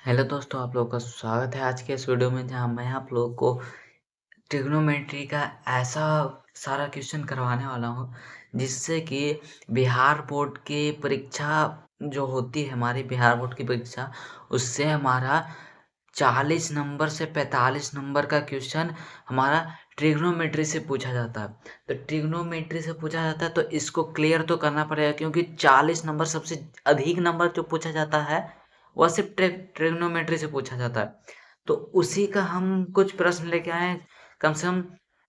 Hello दोस्तों, आप लोगों का स्वागत है आज के इस वीडियो में जहां मैं आप लोगों को ट्रिग्नोमेट्री का ऐसा सारा क्वेश्चन करवाने वाला हूं जिससे कि बिहार बोर्ड की परीक्षा जो होती है, हमारी बिहार बोर्ड की परीक्षा, उससे हमारा 40 नंबर से 45 नंबर का क्वेश्चन हमारा ट्रिग्नोमेट्री से पूछा जाता है। तो ट्रिग्नोमेट्री से पूछा जाता है तो इसको क्लियर तो करना पड़ेगा, क्योंकि 40 नंबर सबसे अधिक नंबर जो पूछा जाता है वह सिर्फ ट्रिग्नोमेट्री से पूछा जाता है। तो उसी का हम कुछ प्रश्न लेके आए हैं। कम से कम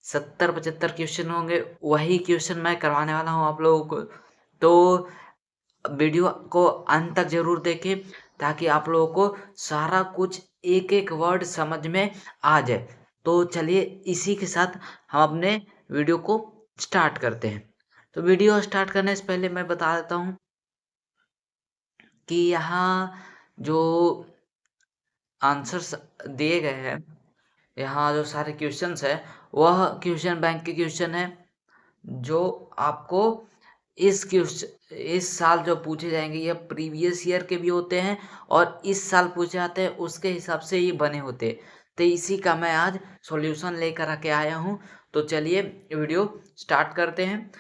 70-75 क्वेश्चन होंगे, वही क्वेश्चन मैं करवाने वाला हूँ आप लोगों को। तो वीडियो को अंत तक जरूर देखें ताकि आप लोगों को सारा कुछ एक एक वर्ड समझ में आ जाए। तो चलिए इसी के साथ हम अपने वीडियो को स्टार्ट करते हैं। तो वीडियो स्टार्ट करने से पहले मैं बता देता हूँ कि यहाँ जो आंसर्स दिए गए हैं, यहाँ जो सारे क्वेश्चंस है वह क्वेश्चन बैंक के क्वेश्चन है जो आपको इस साल जो पूछे जाएंगे। यह प्रीवियस ईयर के भी होते हैं और इस साल पूछे जाते हैं, उसके हिसाब से ये बने होते हैं। तो इसी का मैं आज सॉल्यूशन लेकर आके आया हूँ। तो चलिए वीडियो स्टार्ट करते हैं।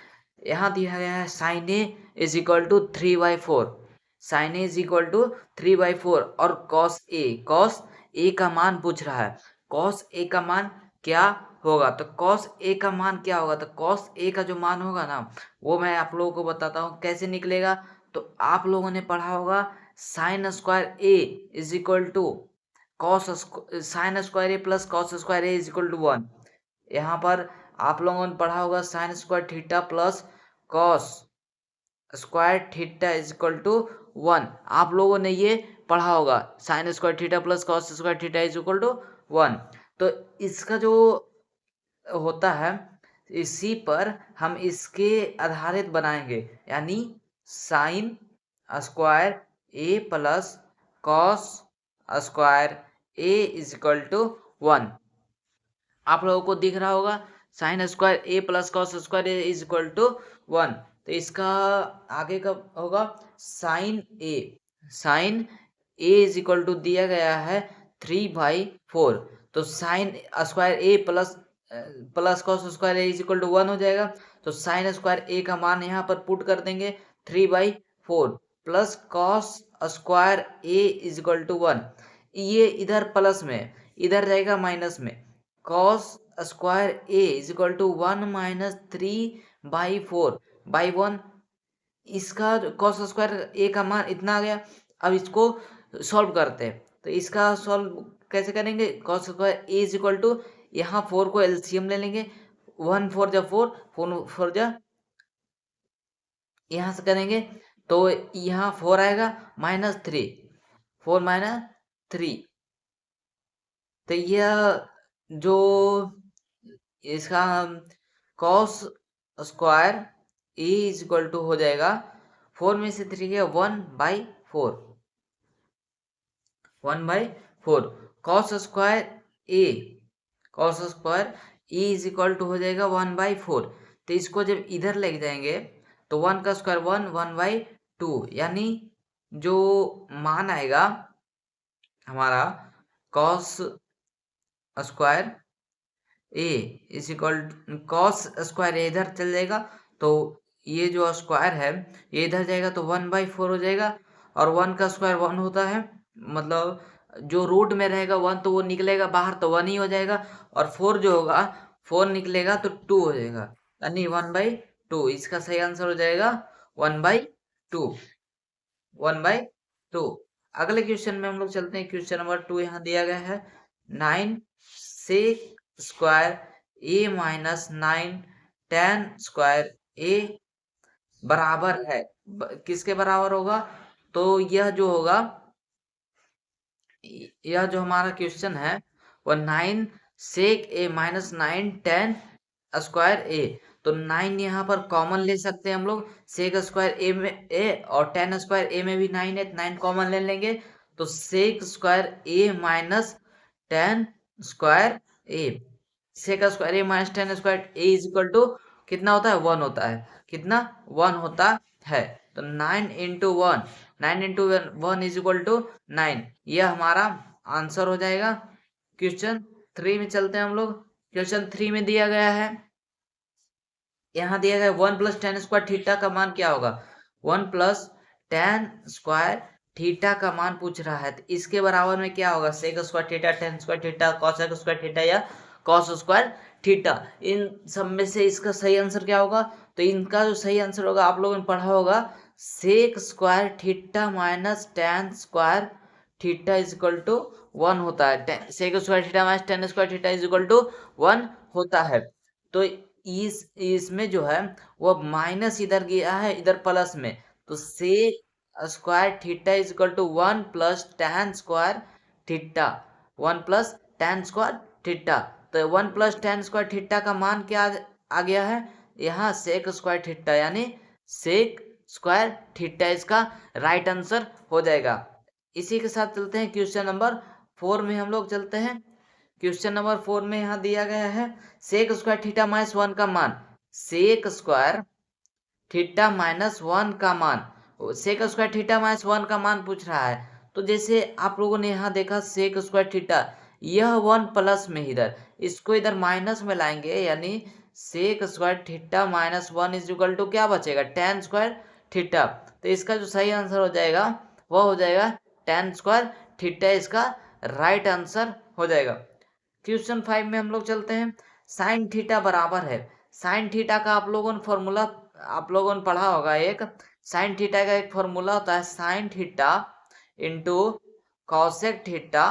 यहाँ दिया गया है sine A is equal to 3/4। Sine A is equal to 3/4 और कॉस ए का मान पूछ रहा है। कॉस ए का मान क्या होगा? तो कॉस ए का मान क्या होगा? तो कॉस ए का जो मान होगा ना, वो मैं आप लोगों को बताता हूँ कैसे निकलेगा। तो आप लोगों ने पढ़ा होगा sine square A is equal to cos sine square A plus cos square A is equal to 1। यहाँ पर आप लोगों ने पढ़ा होगा sine square theta plus cos square theta is equal to 1। आप लोगों ने ये पढ़ा होगा sine square theta plus cos square theta is equal to 1। तो इसका जो होता है, इसी पर हम इसके आधारित बनाएंगे, यानी sine square A plus cos square A is equal to 1। आप लोगों को दिख रहा होगा sine square A plus cos square A is equal to 1। तो इसका आगे का होगा sine A is equal to दिया गया है 3/4। तो sine square A plus cos square A is equal to 1 हो जाएगा। तो साइन स्क्वायर ए का मान यहाँ पर पुट कर देंगे 3/4 plus cos square A is equal to 1। ये इधर प्लस में, इधर जाएगा माइनस में। Cos square A is equal to 1 minus 3/4 by 1। इसका कॉस स्क्वायर ए का मान इतना आ गया। अब इसको सॉल्व करते हैं। तो इसका सॉल्व कैसे करेंगे? Cos square A is equal to, यहाँ 4 को एलसीएम ले लेंगे। 1 4 जा 4, 4 4 जा, यहाँ से करेंगे तो यहाँ 4 आएगा माइनस 3, 4 माइनस 3। तो यह जो इसका cos square A is equal to हो जाएगा 4 में से 3 गया 1/4। 1/4 cos square A is equal to हो जाएगा 1/4। तो इसको जब इधर लेके जाएंगे तो 1 का स्क्वायर 1, 1/2, यानी जो मान आएगा हमारा cos square A is equal cos square A इधर चल जाएगा। तो ये जो स्क्वायर है ये इधर जाएगा तो 1/4 हो जाएगा। और 1 का स्क्वायर 1 होता है, मतलब जो रूट में रहेगा 1 तो वो निकलेगा बाहर तो 1 ही हो जाएगा। और 4 जो होगा 4 निकलेगा तो 2 हो जाएगा, यानी 1/2। इसका सही आंसर हो जाएगा 1/2। 1/2। अगले क्वेश्चन में हम लोग चलते हैं। क्वेश्चन नंबर 2 यहाँ दिया गया है 9 सेक square A minus 9 tan square ए बराबर है। किसके बराबर होगा? तो यह जो होगा, यह जो हमारा क्वेश्चन है वह 9 सेक ए माइनस 9 tan स्क्वायर ए। तो 9 यहाँ पर कॉमन ले सकते हैं हम लोग। सेक स्क्वायर ए में ए और tan स्क्वायर ए में भी 9 है, 9 कॉमन ले लेंगे। तो sec square A minus tan square A, sec square A minus tan square A is equal to कितना होता है? 1 होता है। कितना? 1 होता है। तो 9 into one is equal to 9। यह हमारा आंसर हो जाएगा। क्वेश्चन 3 में चलते हैं हम लोग। क्वेश्चन 3 में दिया गया है, यहाँ दिया गया 1 प्लस टेन स्क्वायर थीटा का मान क्या होगा। 1 प्लस टेन स्क्वायर थीटा का मान पूछ रहा है, तो इसके बराबर में क्या होगा, sec square theta, tan square theta, cosec square theta या कॉस स्क्वायर थीटा। इन सब में से इसका सही आंसर क्या होगा। तो इनका जो सही आंसर होगा, आप लोगों ने पढ़ा होगा, sec square theta minus tan square theta is equal to 1 होता है। Sec square theta minus tan square theta is equal to 1 होता है। तो इसमें जो है वो माइनस इधर गया है, इधर प्लस में, तो sec square theta is equal to 1 plus ten square theta, 1 plus ten square theta. तो 1 प्लस टेन स्क्वायर थीटा का मान क्या आ गया है, यहाँ सेक स्क्वायर थीटा, यानी सेक स्क्वायर थीटा इसका राइट आंसर हो जाएगा। इसी के साथ चलते हैं क्वेश्चन नंबर 4 में हम लोग चलते हैं। क्वेश्चन नंबर 4 में यहाँ दिया गया है, सेक स्क्वायर थीटा माइनस 1 का मान, सेक स्क्वायर थीटा माइनस 1 का मान, सेक स्क्वायर थीटा माइनस 1 का मान पूछ रहा है। तो जैसे आप लोगों ने यहाँ देखा सेक स्क्वायर थीटा, यह 1 प्लस में, इधर इसको इधर माइनस में लाएंगे, यानी sec square theta minus 1 is equal to क्या बचेगा, टेन स्क्वायर थीटा। तो इसका जो सही आंसर हो जाएगा वह हो जाएगा टेन स्क्वायर थीटा, इसका राइट आंसर हो जाएगा। क्वेश्चन 5 में हम लोग चलते हैं। साइन थीटा बराबर है, साइन थीटा का आप लोगों ने फॉर्मूला आप लोगों ने पढ़ा होगा, एक साइन थीटा का एक फॉर्मूला होता है, sine theta into cosec theta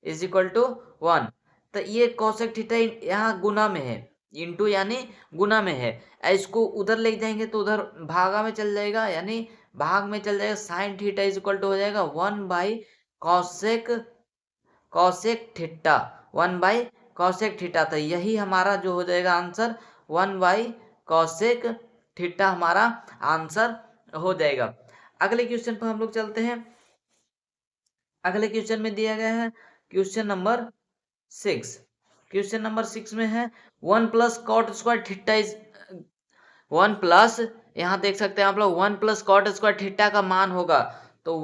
is equal to 1। तो ये कॉसेक थीटा यहाँ गुना में है, इंटू यानी गुना में है, इसको उधर ले जाएंगे तो उधर भागा में चल जाएगा, यानी भाग में चल जाएगा। Sine theta is equal to हो जाएगा 1 by cosec cosec theta, 1 by cosec theta. तो यही हमारा जो हो जाएगा आंसर, 1 बाई कॉसेक थीटा हमारा आंसर हो जाएगा। अगले क्वेश्चन पर हम लोग चलते हैं। अगले क्वेश्चन में दिया गया है क्वेश्चन नंबर 6। क्वेश्चन नंबर 6 में है 1 plus cot square theta is 1 plus, यहाँ देख सकते हैं आप लोग, 1 प्लस कॉट स्क्वायर थीटा का मान होगा। तो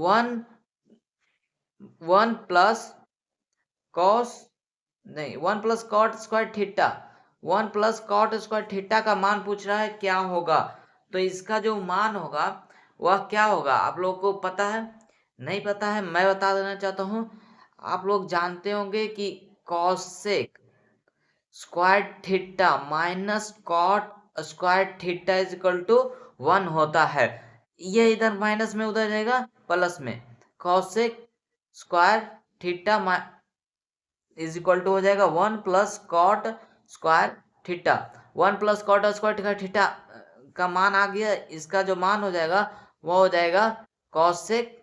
1 प्लस कॉस नहीं 1 plus cot square theta, 1 plus cot square theta का मान पूछ रहा है क्या होगा। तो इसका जो मान होगा वह क्या होगा, आप लोगों को पता है, नहीं पता है, मैं बता देना चाहता हूँ। आप लोग जानते होंगे कि cosec square theta minus cot square theta is equal to 1 होता है। ये इधर माइनस में उधर जाएगा प्लस में, cosec square theta is equal to हो जाएगा 1 plus cot square theta. 1 plus cot square theta का मान आ गया, इसका जो मान हो जाएगा वो हो जाएगा कॉसेक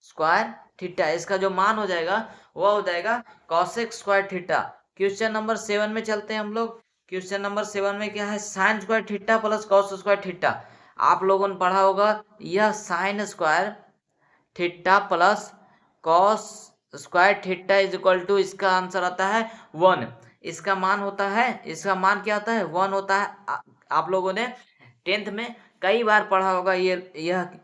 स्क्वायर थीटा, इसका जो मान हो जाएगा वो हो जाएगा cosec square theta. Question number 7 में चलते हैं हम लोग। क्वेश्चन नंबर 7 में क्या है, sine square theta plus cos square theta. आप लोगों ने पढ़ा होगा, यह sine square theta plus cos square theta is equal to, इसका आंसर आता है 1। इसका मान होता है, इसका मान क्या होता है, 1 होता है। आप लोगों ने 10th में कई बार पढ़ा होगा, यह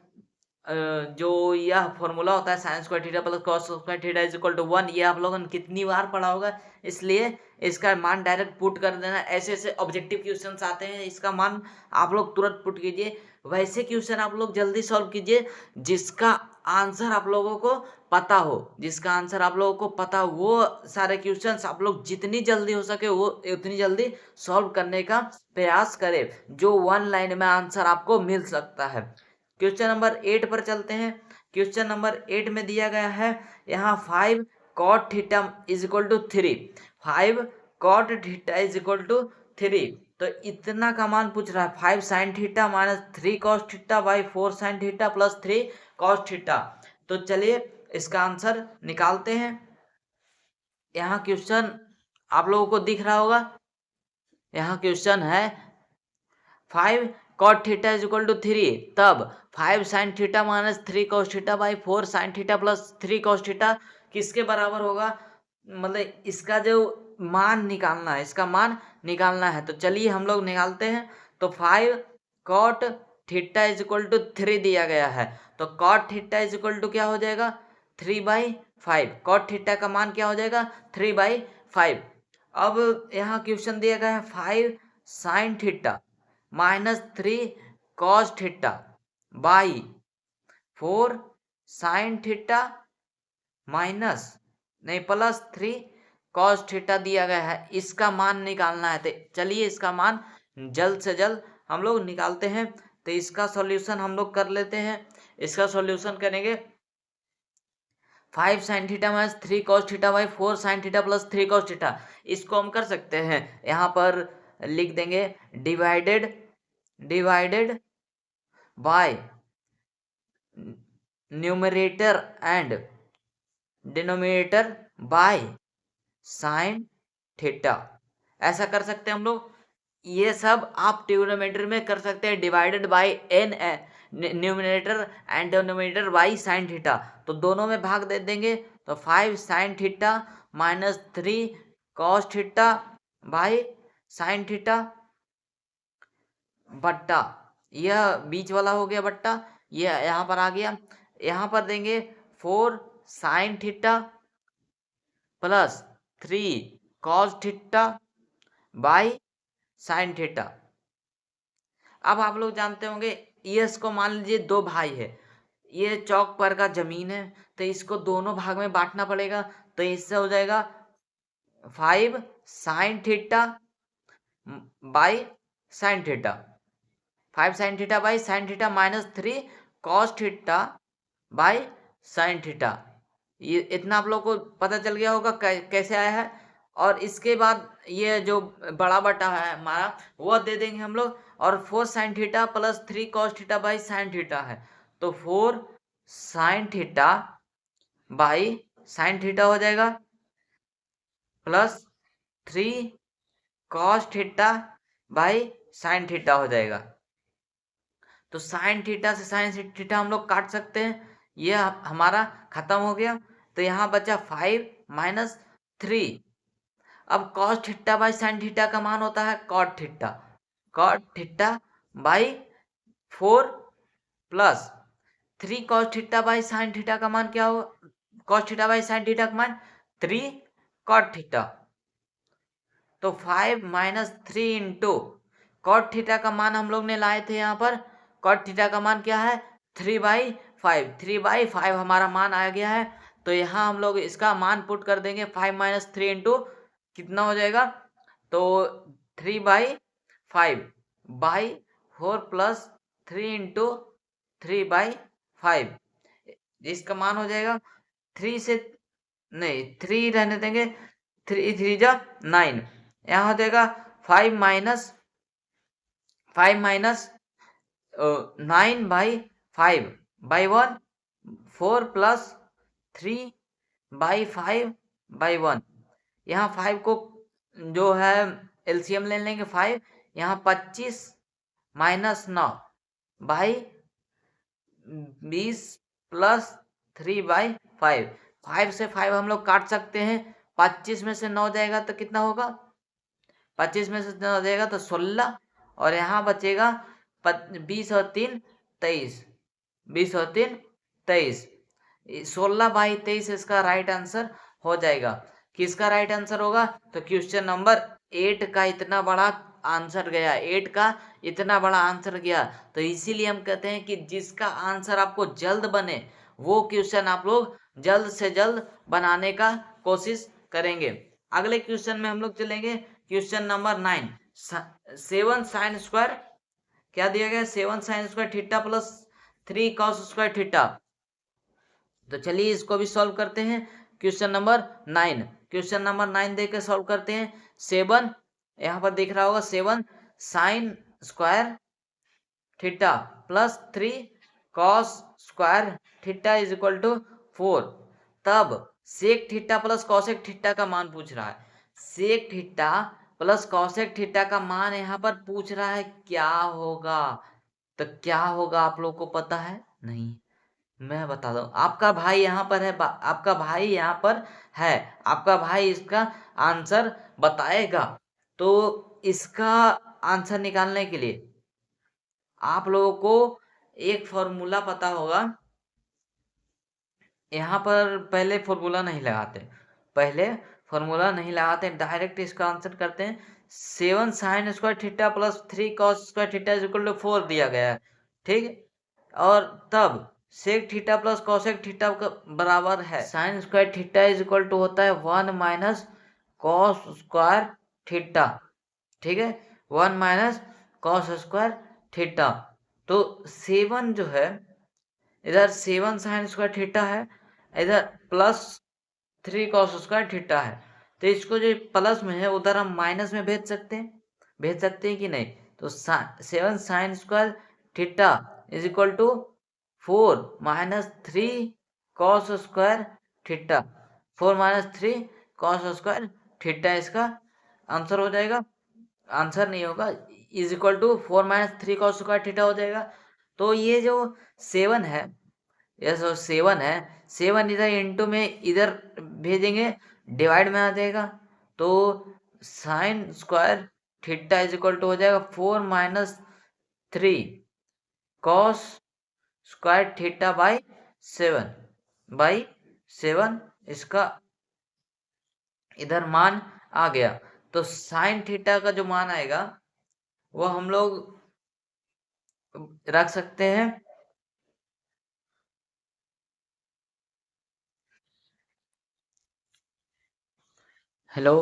जो यह फॉर्मूला होता है sine square theta plus cos square theta is equal to 1, ये आप लोगों ने कितनी बार पढ़ा होगा। इसलिए इसका मान डायरेक्ट पुट कर देना। ऐसे ऐसे ऑब्जेक्टिव क्वेश्चंस आते हैं, इसका मान आप लोग तुरंत पुट कीजिए। वैसे क्वेश्चन आप लोग जल्दी सॉल्व कीजिए जिसका आंसर आप लोगों को पता हो, जिसका आंसर आप लोगों को पता हो, वो सारे क्वेश्चंस आप लोग जितनी जल्दी हो सके वो उतनी जल्दी सॉल्व करने का प्रयास करें, जो 1 लाइन में आंसर आपको मिल सकता है। क्वेश्चन नंबर 8 पर चलते हैं। क्वेश्चन नंबर 8 में दिया गया है, यहाँ 5 cot theta is equal to 3, 5 cot theta is equal to 3। तो इतना का मान पूछ रहा है, 5 sine theta minus 3 cos theta by 4 sine theta plus 3 cos theta. तो चलिए इसका आंसर निकालते हैं। यहाँ क्वेश्चन आप लोगों को दिख रहा होगा, यहाँ क्वेश्चन है 5 cot theta is equal to 3, तब 5 sine theta minus 3 cos theta by 4 sine theta plus 3 cos theta किसके बराबर होगा, मतलब इसका जो मान निकालना है, इसका मान निकालना है। तो चलिए हम लोग निकालते हैं। तो 5 cot theta is equal to 3 दिया गया है, तो cot theta is equal to क्या हो जाएगा 3/5। कॉट थीटा का मान क्या हो जाएगा 3/5। अब यहाँ क्वेश्चन दिया गया है 5 sine theta minus 3 cos theta by 4 sine theta minus नहीं प्लस 3 कॉस थीटा दिया गया है। इसका मान निकालना है, तो चलिए इसका मान जल्द से जल्द हम लोग निकालते हैं। तो इसका सॉल्यूशन हम लोग कर लेते हैं। इसका सॉल्यूशन करेंगे 5 sine theta minus 3 cos theta by 4 sine theta plus 3 cos theta. इसको हम कर सकते हैं, यहाँ पर लिख देंगे divided by numerator and denominator by sine theta. ऐसा कर सकते हैं हम लोग। ये सब आप ट्रिग्नोमेट्री में कर सकते हैं, divided by an numerator and denominator by sine theta. तो दोनों में भाग दे देंगे, तो 5 sine theta minus 3 cos theta by sine theta बट्टा यह बीच वाला हो गया बट्टा, यह यहाँ पर आ गया। यहाँ पर देंगे 4 sine theta plus 3 cos theta by sine theta. अब आप लोग जानते होंगे यस को मान लीजिए दो भाई है, ये चौक पर का जमीन है, तो इसको दोनों भाग में बांटना पड़ेगा। तो इससे हो जाएगा 5 sine theta by sine theta, 5 sine theta by sine theta minus 3 cos theta by sine theta. ये इतना आप लोग को पता चल गया होगा कैसे आया है। और इसके बाद ये जो बड़ा बटा है हमारा वह दे देंगे हम लोग, और 4 sine theta plus 3 cos theta by sine theta है, तो 4 sine theta by sine theta हो जाएगा plus 3 cos theta by sine theta हो जाएगा। तो साइन थीटा से साइन थीटा हम लोग काट सकते हैं, यह हमारा खत्म हो गया। तो यहाँ बचा 5 माइनस 3। अब cos theta by sine theta का मान होता है cot theta by 4 plus 3 cos theta by sine theta का मान क्या हो, cos theta by sine theta का मान 3 कॉट थीटा। तो 5 माइनस 3 इंटू कॉट थीटा का मान हम लोग ने लाए थे यहाँ पर, कॉट थीटा का मान क्या है 3/5। 3/5 हमारा मान आ गया है। तो यहाँ हम लोग इसका मान पुट कर देंगे, 5 माइनस 3 इंटू कितना हो जाएगा, तो 3/5 बाई 4 प्लस 3 इंटू 3/5, इसका मान हो जाएगा 3 से नहीं 3 रहने देंगे, 3 3 जा 9। यहाँ हो जाएगा 5 माइनस 9/5/1 4 प्लस 3/5/1। यहाँ 5 को जो है एलसीएम ले लेंगे 5, यहाँ 25 माइनस 9 बाई 20 प्लस 3/5। 5 से 5 हम लोग काट सकते हैं, 25 में से 9 जाएगा तो कितना होगा, 25 में से 9 जाएगा तो 16, और यहाँ बचेगा 20 और 3 23, 20 और 3 23, 16/23 इसका राइट आंसर हो जाएगा। किसका राइट आंसर होगा, तो क्वेश्चन नंबर 8 का इतना बड़ा आंसर गया, 8 का इतना बड़ा आंसर गया। तो इसीलिए हम कहते हैं कि जिसका आंसर आपको जल्द बने वो क्वेश्चन आप लोग जल्द से जल्द बनाने का कोशिश करेंगे। अगले क्वेश्चन में हम लोग चलेंगे, क्वेश्चन नंबर 9। 7 साइन स्क्वायर क्या दिया गया, 7 sine square theta plus 3 cos square theta. तो चलिए इसको भी सॉल्व करते हैं। क्वेश्चन नंबर 9, क्वेश्चन नंबर 9 देकर सॉल्व करते हैं। 7 यहाँ पर दिख रहा होगा, 7 sine square theta plus 3 cos square theta is equal to 4। तब sec theta plus cosec theta का मान पूछ रहा है। Sec theta plus cosec theta का मान यहाँ पर पूछ रहा है, क्या होगा। तो क्या होगा आप लोग को पता है नहीं, मैं बता दूं। आपका भाई यहाँ पर है, आपका भाई यहाँ पर है, आपका भाई इसका आंसर बताएगा। तो इसका आंसर निकालने के लिए आप लोगों को एक फॉर्मूला पता होगा, यहाँ पर पहले फॉर्मूला नहीं लगाते, डायरेक्ट इसका आंसर करते हैं। 7 sine square theta plus 3 cos square theta is equal to 4 दिया गया है, ठीक। और तब sec theta plus cosec theta का बराबर है sine square theta is equal to होता है 1 माइनस कॉस स्क्वायर थीटा, ठीक है, 1 माइनस कॉस स्क्वायर थीटा। तो 7 जो है, इधर 7 साइन स्क्वायर थीटा है, इधर प्लस 3 कॉस स्क्वायर थीटा है। तो इसको जो प्लस में है उधर हम माइनस में भेज सकते हैं कि नहीं। तो 7 sine square theta is equal to 4 minus 3 cos square theta, 4 minus 3 cos square theta इसका आंसर हो जाएगा। आंसर नहीं होगा, is equal to 4 minus 3 cos square theta हो जाएगा। तो ये जो 7 है, ये जो 7 है, 7 इधर इंटू में इधर भेजेंगे, डिवाइड में आ जाएगा। तो sine square theta is equal to हो जाएगा 4 minus 3 cos square theta by 7 इसका इधर मान आ गया। तो साइन थीटा का जो मान आएगा वो हम लोग रख सकते हैं। हेलो,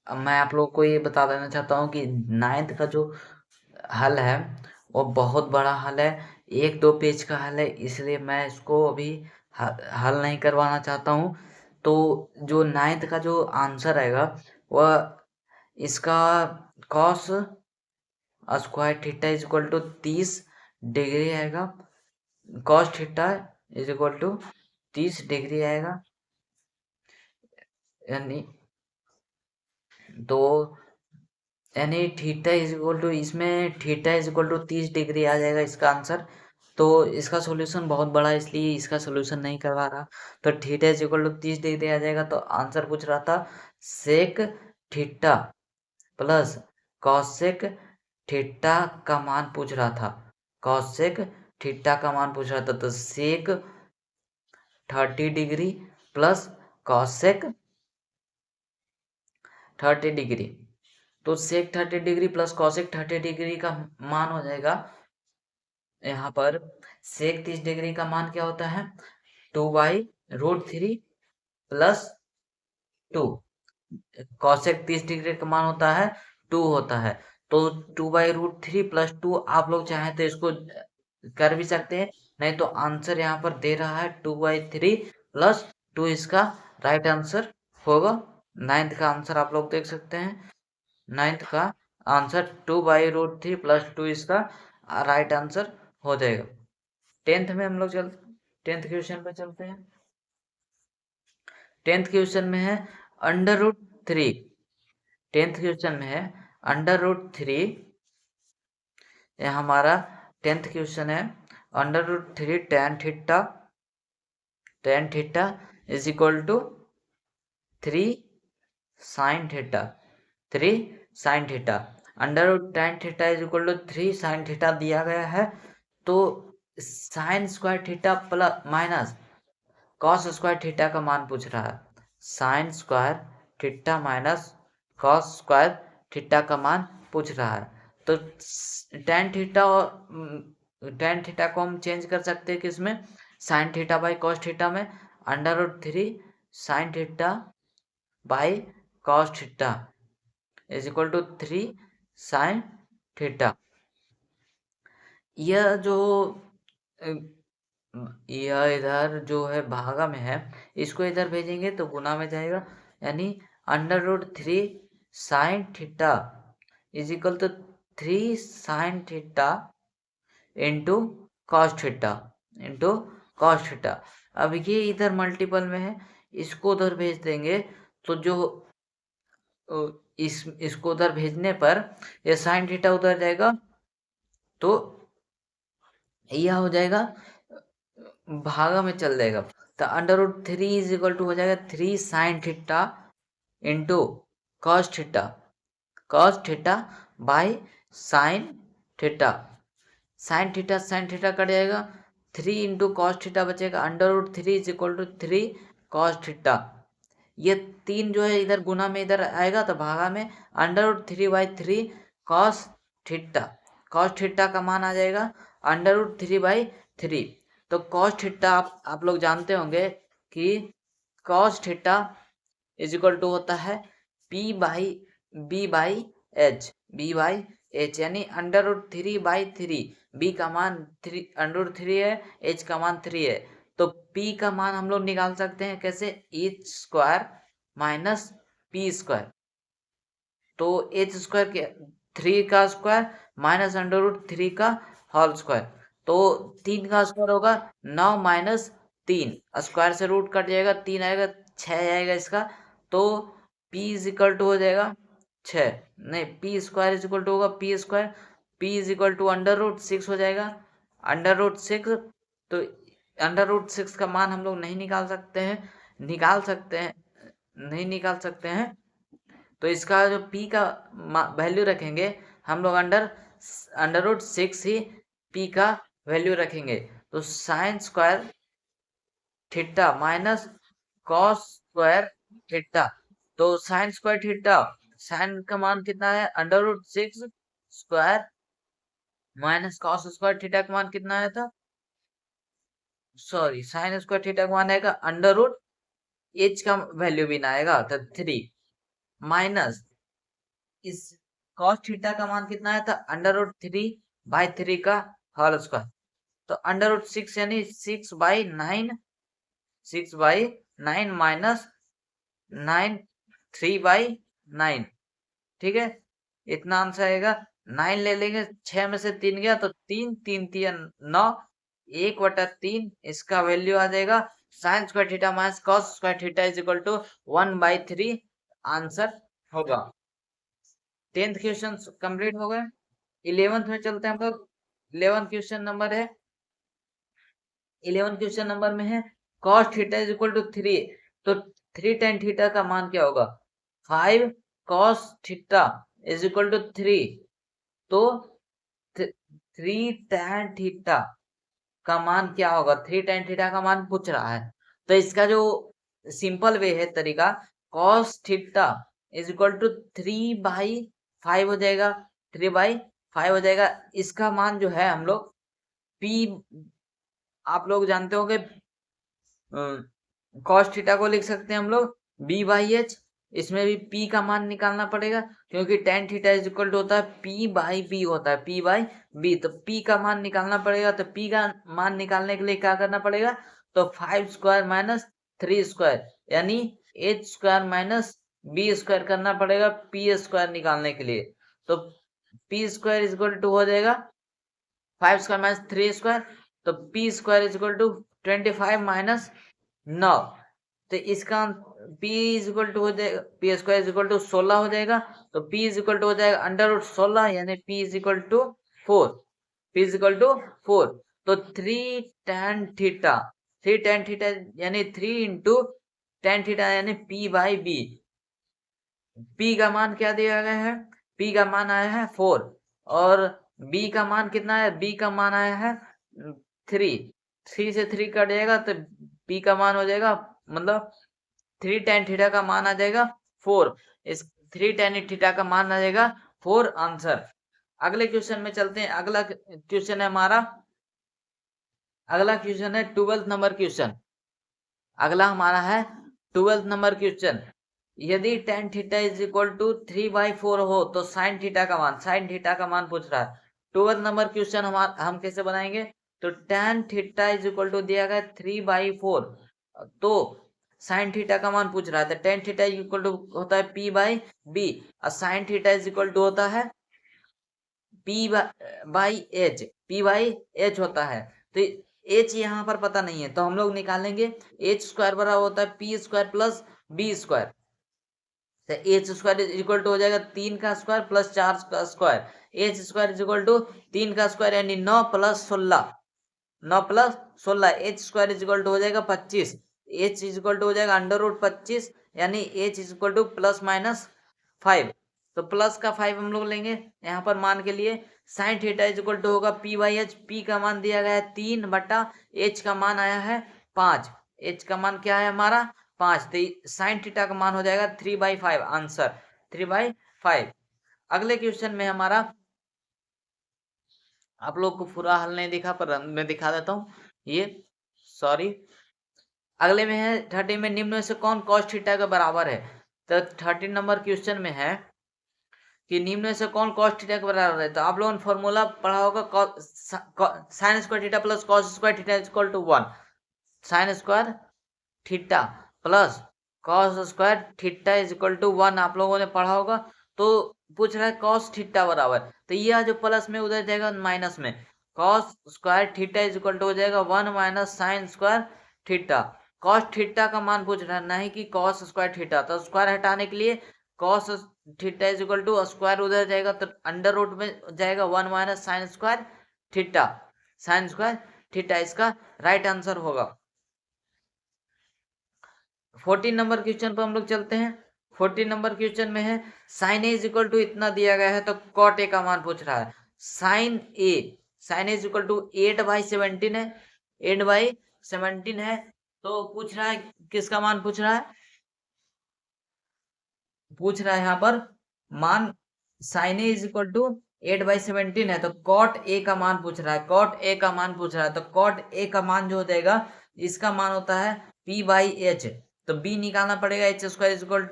अब मैं आप लोग को ये बता देना चाहता हूँ कि 9th का जो हल है वो बहुत बड़ा हल है, 1-2 पेज का हल है, इसलिए मैं इसको अभी हल नहीं करवाना चाहता हूँ। तो जो 9th का जो आंसर आएगा वह इसका cos square theta is equal to 30 degree आएगा, cos theta is equal to 30 degree आएगा। यानी तो यानी थीटा इज इक्वल टू, इसमें theta is equal to 30 degree आ जाएगा इसका आंसर। तो इसका सॉल्यूशन बहुत बड़ा है, इसलिए इसका सॉल्यूशन नहीं करवा रहा। तो theta is equal to 30 degree आ जाएगा। तो आंसर पूछ रहा था sec theta plus cosec theta का मान पूछ रहा था, कॉसेक थीटा का मान पूछ रहा था। तो सेक 30 डिग्री प्लस कॉसेक 30 डिग्री, तो सेक 30 डिग्री प्लस कॉसेक 30 डिग्री का मान हो जाएगा। यहाँ पर सेक 30 डिग्री का मान क्या होता है, 2/√3 प्लस 2। कॉसेक 30 डिग्री का मान होता है 2 होता है। तो 2/√3 प्लस 2 आप लोग चाहें तो इसको कर भी सकते हैं, नहीं तो आंसर यहाँ पर दे रहा है 2/3 प्लस 2 इसका राइट आंसर होगा। 9th का आंसर आप लोग देख सकते हैं, 9th का आंसर 2/√3 प्लस 2 इसका राइट आंसर हो जाएगा। 10th में हम लोग 10th क्वेश्चन पे चलते हैं। 10th क्वेश्चन में है √3, 10th क्वेश्चन में है √3। ये हमारा 10th क्वेश्चन है √3 tan theta is equal to 3 sine theta, 3 sine theta. √tan theta is equal to 3 sine theta दिया गया है। तो sine square theta plus minus cos square theta का मान पूछ रहा है। Sine square theta minus cos square theta का मान पूछ रहा है। तो tan थीटा और tan थीटा को हम चेंज कर सकते हैं किसमें, sine theta by cos theta में। √3 sine theta by cos theta is equal to 3 sine theta. यह जो यह इधर जो है भागा में है, इसको इधर भेजेंगे तो गुना में जाएगा। यानी √3 sine theta is equal to 3 sine theta into cos theta. अब ये इधर मल्टीपल में है, इसको उधर भेज देंगे तो जो इसको उधर भेजने पर ये साइन थीटा उधर जाएगा, तो यह हो जाएगा भागा में चल जाएगा। तो √3 इज इक्वल टू हो जाएगा 3 sine theta into cos theta by sine theta sine theta कट जाएगा, 3 इंटू कॉस थीटा बचेगा, √3 is equal to 3 cos theta. ये 3 जो है इधर गुना में इधर आएगा तो भागा में √3/3 कॉस थीटा। कॉस थीटा का मान आ जाएगा √3/3। तो कॉस थीटा आप लोग जानते होंगे कि cos theta is equal to होता है P/B/H। B/H यानी √3/3। B का मान √3 है, H का मान 3 है। तो P का मान हम लोग निकाल सकते हैं कैसे, H² माइनस P²। तो H² के 3 का स्क्वायर माइनस √3 का होल स्क्वायर। तो 3 का स्क्वायर होगा 9 माइनस 3, स्क्वायर से रूट कट जाएगा, 3 आएगा, 6 आएगा इसका। तो P इज इक्वल टू हो जाएगा 6, नहीं P² इज इक्वल टू होगा P²। P is equal to √6 हो जाएगा, √6। तो √6 का मान हम लोग नहीं निकाल सकते हैं, नहीं निकाल सकते हैं। तो इसका जो P का वैल्यू रखेंगे हम लोग √6 ही P का वैल्यू रखेंगे। तो sine square theta minus cos square theta. तो साइन स्क्वायर थीटा, साइन का मान कितना है √6 square minus cos square theta का मान कितना आया था, सॉरी साइन स्क्वायर थीटा का मान आएगा √h का वैल्यू भी ना आएगा तो 3 माइनस इस cos थीटा का मान कितना आया था √3/3 का होल स्क्वायर। तो √6 यानी 6/9, 6/9 माइनस 9 3/9। ठीक है, इतना आंसर आएगा। 9 ले लेंगे, 6 में से 3 गया तो 3 3 3 9, 1/3 इसका वैल्यू आ जाएगा। Sine square theta minus cos square theta is equal to 1/3 answer होगा। 10th क्वेश्चन कंप्लीट हो गए। 11th में चलते हैं हम लोग। 11th क्वेश्चन नंबर है, 11th क्वेश्चन नंबर में है cos theta is equal to 3। तो 3 tan थीटा का मान क्या होगा, 5 cos theta is equal to 3। तो 3 tan थीटा का मान क्या होगा, 3 tan थीटा का मान पूछ रहा है। तो इसका जो सिंपल वे है तरीका, cos theta is equal to 3/5 हो जाएगा, 3/5 हो जाएगा। इसका मान जो है हम लोग P, आप लोग जानते होंगे cos थीटा को लिख सकते हैं हम लोग B/H। इसमें भी P का मान निकालना पड़ेगा क्योंकि tan theta is equal to होता है P/B होता है, P/B। तो P का मान निकालना पड़ेगा। तो P का मान निकालने के लिए क्या करना पड़ेगा, तो 5² माइनस 3² यानी H² माइनस B² करना पड़ेगा P² निकालने के लिए। तो P² इज इक्वल टू हो जाएगा 5² माइनस 3²। तो P² is equal to 25 minus 9। तो इसका P इज इक्वल टू हो जाएगा, P² इज इक्वल टू 16 हो जाएगा। तो P इज इक्वल टू हो जाएगा √16 यानी P is equal to 4। P is equal to 4। तो 3 tan थीटा, 3 tan थीटा यानी 3 इंटू tan थीटा यानी P/B। P का मान क्या दिया गया है, P का मान आया है 4 और B का मान कितना है, B का मान आया है 3। 3 से 3 कट जाएगा तो B का मान हो जाएगा, मतलब 3 tan थीटा का मान आ जाएगा 4। इस 3 tan थीटा का मान आ जाएगा 4 आंसर। अगले क्वेश्चन में चलते हैं। अगला क्वेश्चन है हमारा, अगला क्वेश्चन है 12th नंबर क्वेश्चन। अगला हमारा है 12th नंबर क्वेश्चन। यदि tan theta is equal to 3/4 हो तो sin थीटा का मान पूछ रहा है। 12th नंबर क्वेश्चन हम कैसे बनाएंगे, तो tan theta is equal to दिया गया 3/4। तो sin थीटा का मान पूछ रहा है। तो tan थीटा इक्वल टू होता है P/B और sin theta is equal to होता है P/H होता है। तो H यहाँ पर पता नहीं है तो हम लोग निकालेंगे H² बराबर होता है P² प्लस B²। तो H² इज इक्वल टू हो जाएगा 3 का स्क्वायर प्लस 4 का square. H² is equal to 3 का स्क्वायर यानी 9 plus 16, 9 plus 16। H² is equal to हो जाएगा 25। H इज इक्वल टू हो जाएगा √25 यानी H is equal two plus minus 5। तो प्लस का 5 हम लोग लेंगे यहाँ पर मान के लिए। Sine theta is equal to होगा पी बाई एच। पी का मान दिया गया है 3 बटा एच का मान आया है 5। एच का मान क्या है हमारा 5, तो साइन थीटा का मान हो जाएगा 3/5। आंसर 3/5। अगले क्वेश्चन में हमारा, आप लोग को पूरा हल नहीं दिखा पर मैं दिखा देता हूँ ये, सॉरी। अगले में है 30 में निम्न में से कौन cos थीटा के बराबर है। तो 13 नंबर क्वेश्चन में है कि निम्न में से कौन cos थीटा के बराबर है। तो आप लोगों ने फॉर्मूला पढ़ा होगा, sine square theta plus cos square theta is equal to 1। Sine square theta plus cos square theta is equal to 1 आप लोगों ने पढ़ा होगा। तो पूछ रहा है कॉस थीटा बराबर, तो यह जो प्लस में उधर जाएगा माइनस में। Cos square theta is equal to हो जाएगा 1 minus sine square theta. Cos theta का मान पूछ रहा है, नहीं कि कॉस स्क्वायर थीटा। तो स्क्वायर हटाने के लिए cos theta is equal to square उधर जाएगा तो अंडर रूट में जाएगा 1 minus sine square theta. Sine square theta इसका राइट आंसर होगा। 14 नंबर क्वेश्चन पर हम लोग चलते हैं। 14 नंबर क्वेश्चन में है sine A is equal to इतना दिया गया है तो कॉट ए का मान पूछ रहा है। Sine A is equal to 8/17 है, 8/17 है। तो पूछ रहा है किसका मान पूछ रहा है, यहाँ पर मान sine A is equal to 8/17 है। तो कॉट ए का मान पूछ रहा है, कॉट ए का मान पूछ रहा है। तो कॉट ए का मान जो हो जाएगा, इसका मान होता है p/h। तो b निकालना पड़ेगा, h square is equal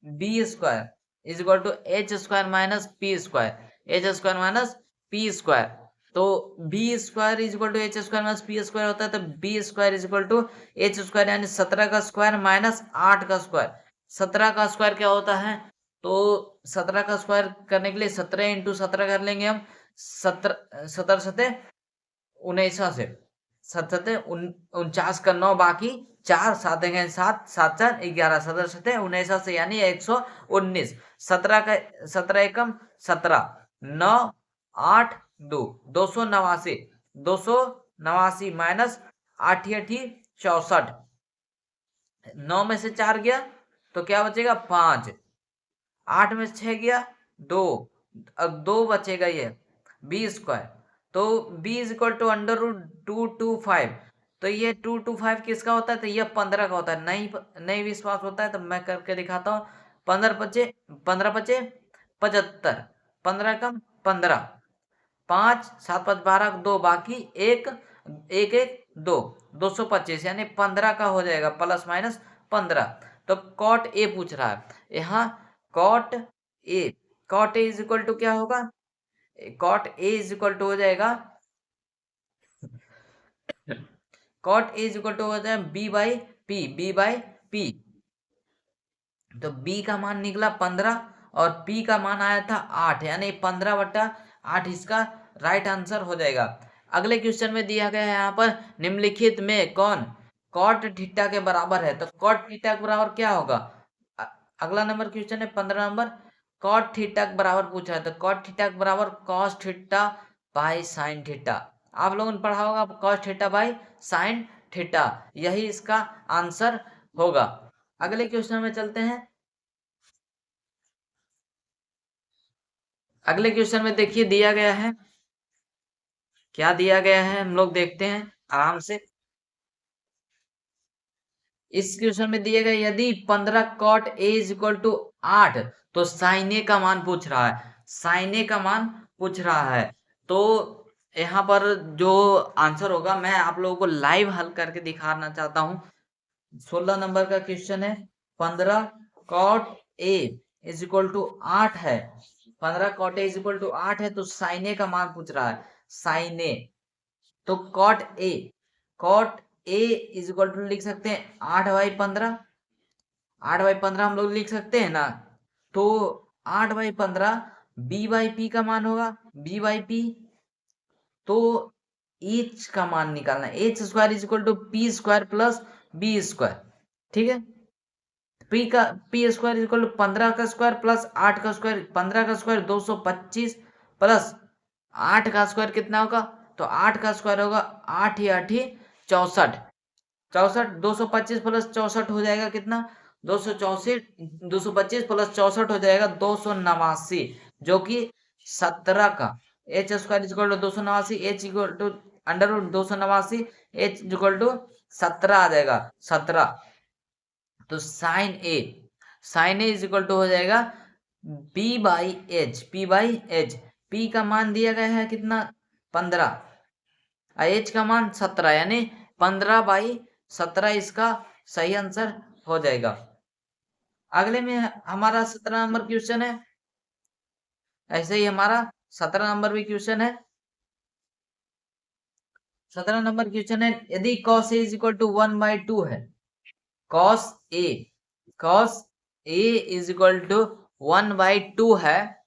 b square is equal to h square minus p square, h square minus p square. तो b square is equal to h square minus p square होता है। तो b square is equal to h square यानी 17 का square minus 8 का square. 17 का square क्या होता है, तो 17 का स्क्वायर करने के लिए 17 इंटू 17 कर लेंगे हम। 17 सते 19 से 49 का 9 बाकी 4 7 7 7 4 11 17 सते 19 से यानी 119। 17 का 17 एकम 17 9 8 2 289 289 माइनस 8 64। 9 में से 4 गया तो क्या बचेगा 5, 8 में से 6 गया 2, अब 2 बचेगा ये b स्क्वायर। तो b is equal to under root 225। तो ये 225 किसका होता है, तो ये 15 का होता है। नहीं विश्वास होता है तो मैं करके दिखाता हूँ। 15 पचे 75, 15 कम 15, 5 7 5 12 2 बाकी 1 1 1 2 225 यानी 15 का हो जाएगा प्लस माइनस 15। तो कॉट ए पूछ रहा है यहाँ। Cot A is equal to क्या होगा, cot A is equal to हो जाएगा, cot A is equal to हो जाएगा b/p। तो b का मान निकला 15 और p का मान आया था 8 यानी 15/8 इसका राइट आंसर हो जाएगा। अगले क्वेश्चन में दिया गया है यहाँ पर निम्नलिखित में कौन कॉट थीटा के बराबर है। तो कॉट थीटा के बराबर क्या होगा, अगला नंबर क्वेश्चन है 15 नंबर। कॉट थीटा के बराबर पूछा है तो कॉट थीटा के बराबर cos theta by sine theta. आप लोगों ने पढ़ा होगा cos theta by sine theta, यही इसका आंसर होगा। अगले क्वेश्चन में चलते हैं। अगले क्वेश्चन में देखिए दिया गया है, क्या दिया गया है हम लोग देखते हैं आराम से। इस क्वेश्चन में दिए गए यदि 15 cot A is equal to 8 तो साइन ए का मान पूछ रहा है, साइन ए का मान पूछ रहा है। तो यहाँ पर जो आंसर होगा मैं आप लोगों को लाइव हल करके दिखाना चाहता हूँ। 16 नंबर का क्वेश्चन है 15 cot A is equal to 8 है। 15 cot A is equal to 8 है तो साइन ए का मान पूछ रहा है, साइन ए। तो cot A is equal to लिख सकते हैं 8/15। 8/15 हम लोग लिख सकते हैं ना। तो 8/15 b/p का मान होगा, b/p। तो h का मान निकालना है, h square is equal to p square plus b square. ठीक है, p square is equal to 15 का स्क्वायर प्लस 8 का स्क्वायर। 15 का स्क्वायर 225 प्लस 8 का स्क्वायर कितना होगा, तो 8 का स्क्वायर होगा 8 या 8 64। 64 225 प्लस 64 हो जाएगा कितना, 225 प्लस 64 हो जाएगा 289, जो कि 17 का H square equal to 289, H equal to under root 289, H equal to 17 आ जाएगा 17। तो sine A is equal to हो जाएगा पी बाई एच। पी का मान दिया गया है कितना 15, एच का मान 17, यानी 15/17 इसका सही आंसर हो जाएगा। अगले में हमारा 17 नंबर क्वेश्चन है, ऐसे ही हमारा 17 नंबर भी क्वेश्चन है। 17 नंबर क्वेश्चन है, यदि cos a is equal to 1/2 है, cos a is equal to 1/2 है,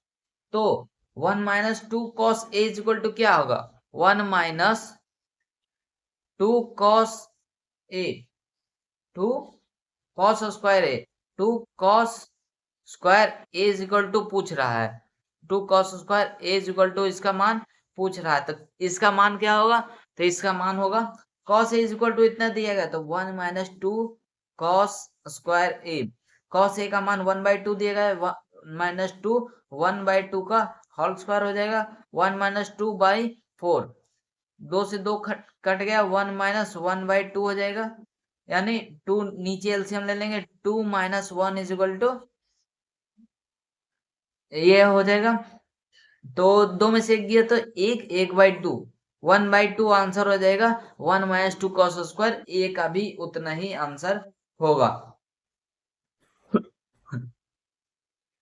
तो 1 minus 2 cos a is equal to क्या होगा 1 minus 2 cos a, 2 cos square a, 2 cos square a is equal to पूछ रहा है, 2 cos square a is equal to इसका मान पूछ रहा है, तो इसका मान क्या होगा, तो इसका मान होगा cos a is equal to इतना दिया गया, तो 1 minus 2 cos square a, cos a का मान 1/2 दिया गया, माइनस 2 1/2 का होल स्क्वायर हो जाएगा, 1 माइनस 2/4, 2 से 2 कट गया, 1 माइनस 1/2 हो जाएगा, यानी 2 नीचे एलसीएम ले लेंगे, 2 माइनस 1 इज इक्वल टू ये हो जाएगा, तो 2 में से एक गया तो 1/2, 1/2 आंसर हो जाएगा, 1 माइनस 2 कॉस स्क्वायर, ए का भी उतना ही आंसर होगा।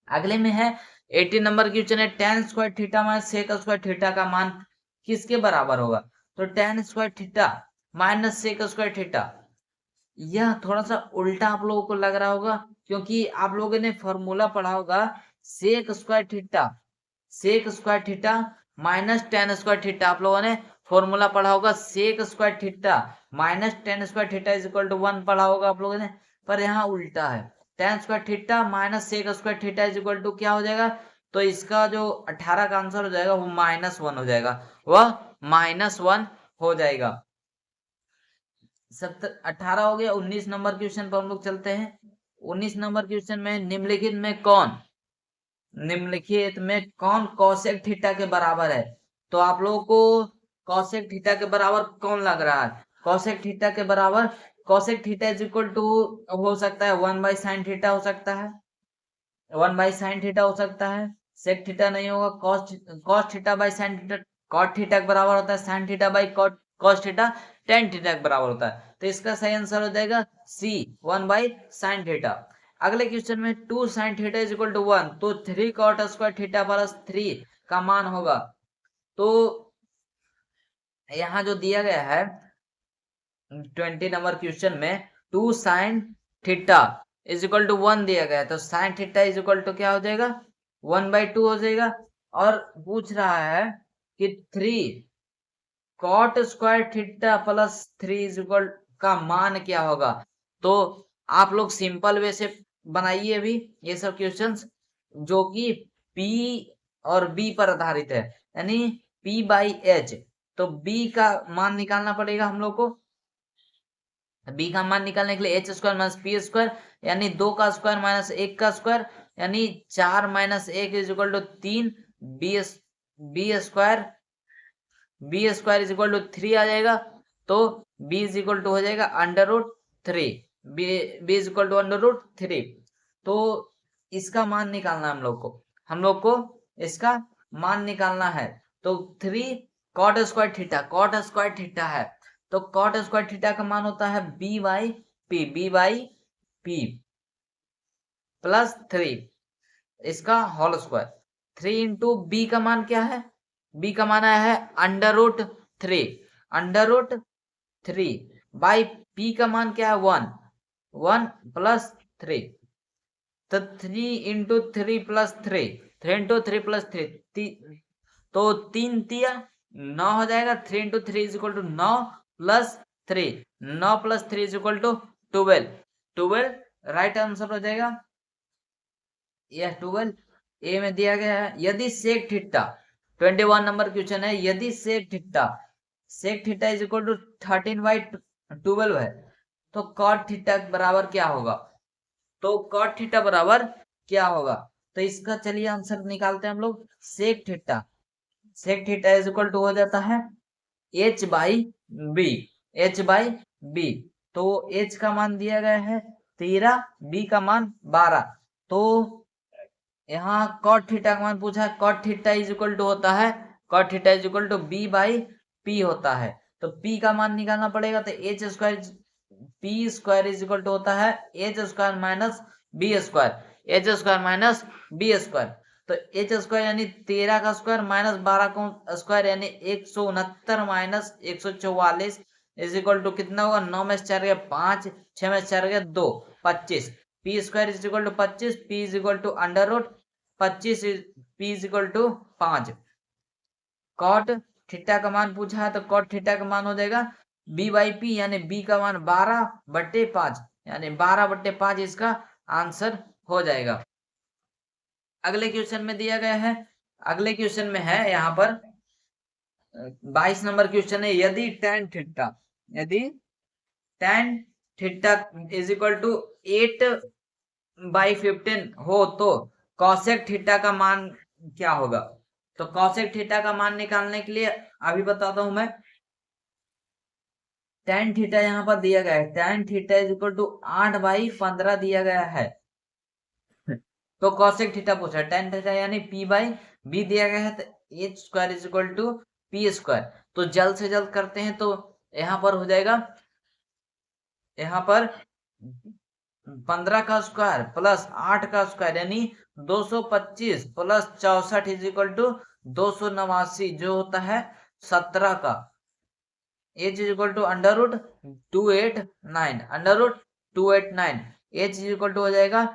अगले में है 18 नंबर क्वेश्चन है, tan square theta minus sec square theta का मान किसके बराबर होगा, तो tan square theta minus sec square theta, यह थोड़ा सा उल्टा आप लोगों को लग रहा होगा, क्योंकि आप लोगों ने फॉर्मूला पढ़ा होगा sec square theta minus tan square theta, आप लोगों ने फॉर्मूला पढ़ा होगा, sec square theta minus tan square theta is equal to 1 पढ़ा होगा आप लोगों ने, पर यहाँ उल्टा है, tan square theta minus sec square theta is equal to क्या हो जाएगा, तो इसका जो 18 का आंसर हो जाएगा वो -1 हो जाएगा, वह -1 हो जाएगा। 18 हो गया। 19 नंबर क्वेश्चन पर हम लोग चलते हैं। 19 नंबर क्वेश्चन में निम्नलिखित में कौन कोसेक थीटा के बराबर है, तो आप लोगों को कोसेक थीटा के बराबर कौन लग रहा है, कोसेक थीटा के बराबर, cosec theta is equal to हो सकता है 1/sin थीटा हो सकता है, 1/sin थीटा हो सकता है, सेक थीटा नहीं होगा, cos theta by sin theta cot theta के बराबर होता है, sin theta by cos theta tan theta के बराबर होता है, तो इसका सही आंसर हो जाएगा सी 1/sin थीटा। अगले क्वेश्चन में 2 sin theta is equal to 1, तो 3 cot स्क्वायर थीटा प्लस 3 का मान होगा, तो यहाँ जो दिया गया है 20 नंबर क्वेश्चन में 2 sin theta is equal to 1 दिया गया है, तो sin theta is equal to क्या हो जाएगा 1/2 हो जाएगा, और पूछ रहा है कि 3 cot square theta plus 3 is equal का मान क्या होगा, तो आप लोग सिंपल वे से बनाइए अभी ये सब क्वेश्चंस, जो कि P और B पर आधारित है, यानी P/H, तो B का मान निकालना पड़ेगा हम लोग को, बी का मान निकालने के लिए H square minus P square, यानी 2 का स्क्वायर माइनस 1 का स्क्वायर, यानी 4 minus 1 is equal to 3, B square is equal to 3 आ जाएगा, तो बी इज इक्वल टू हो जाएगा √3, बी इज इक्वल टू √3, तो इसका मान निकालना हम लोग को इसका मान निकालना है, तो 3 cot स्क्वायर थीटा है, तो cot स्क्वायर थीटा का मान होता है b/p प्लस 3 इसका होल स्क्वायर, 3 इंटू बी का मान क्या है, बी का मान आया है √3 बाई पी का मान क्या है 1 प्लस 3, तो 3 इंटू 3 प्लस 3, 3 इंटू 3 प्लस 3, तो 3 तिया 9 हो जाएगा, 3 into 3 is equal to 9 plus 3, 9 plus 3 is equal to 12 right answer हो जाएगा, यह 12 ए में दिया गया है। यदि सेक थीटा 21 नंबर क्वेश्चन है, यदि sec theta is equal to 13/12 है, तो कॉट थीटा बराबर क्या होगा, तो कॉट थीटा बराबर क्या होगा? तो इसका चलिए आंसर निकालते हैं हम लोग। Sec theta, sec theta is equal to हो जाता है H by B, H by B. तो एच का मान दिया गया है 13, बी का मान 12। तो यहाँ कॉट थीटा का मान पूछा है, cot theta is equal to होता है, cot theta is equal to B by P होता है। तो पी का मान निकालना पड़ेगा, तो H square, P square is equal to होता है H square minus B square, H square minus B square. तो एच स्क्वायर यानी 13 का स्क्वायर माइनस 12 का स्क्वायर यानी 169 माइनस 144 इज इक्वल टू कितना होगा? 9 में से 4 गया 5, 6 में से 4 गया 2, 25। P square is equal to 25, P is equal to under root 25, P is equal to 5। Cot theta का मान पूछा है, तो कॉट थीटा का मान हो जाएगा बी बाई पी, यानी बी का मान 12/5, यानी 12/5 इसका आंसर हो जाएगा। अगले क्वेश्चन में दिया गया है, अगले क्वेश्चन में है यहाँ पर 22 नंबर क्वेश्चन है, यदि tan थीटा, यदि tan theta is equal to 8/15 हो तो cosec थीटा का मान क्या होगा? तो cosec थीटा का मान निकालने के लिए अभी बताता हूं मैं। tan थीटा यहाँ पर दिया गया है, tan theta is equal to 8/15 दिया गया है। तो cosec थीटा पूछा है, tan थीटा यानी p बाई बी दिया गया है, तो H square is equal to P square. तो जल्द से जल्द करते हैं, तो यहाँ पर हो जाएगा, यहाँ पर 15 का स्क्वायर प्लस 8 का स्क्वायर यानी 225 प्लस 64 इज इक्वल टू 289, जो होता है 17 का। H is equal to under root 289, under root 289, H is equal to हो जाएगा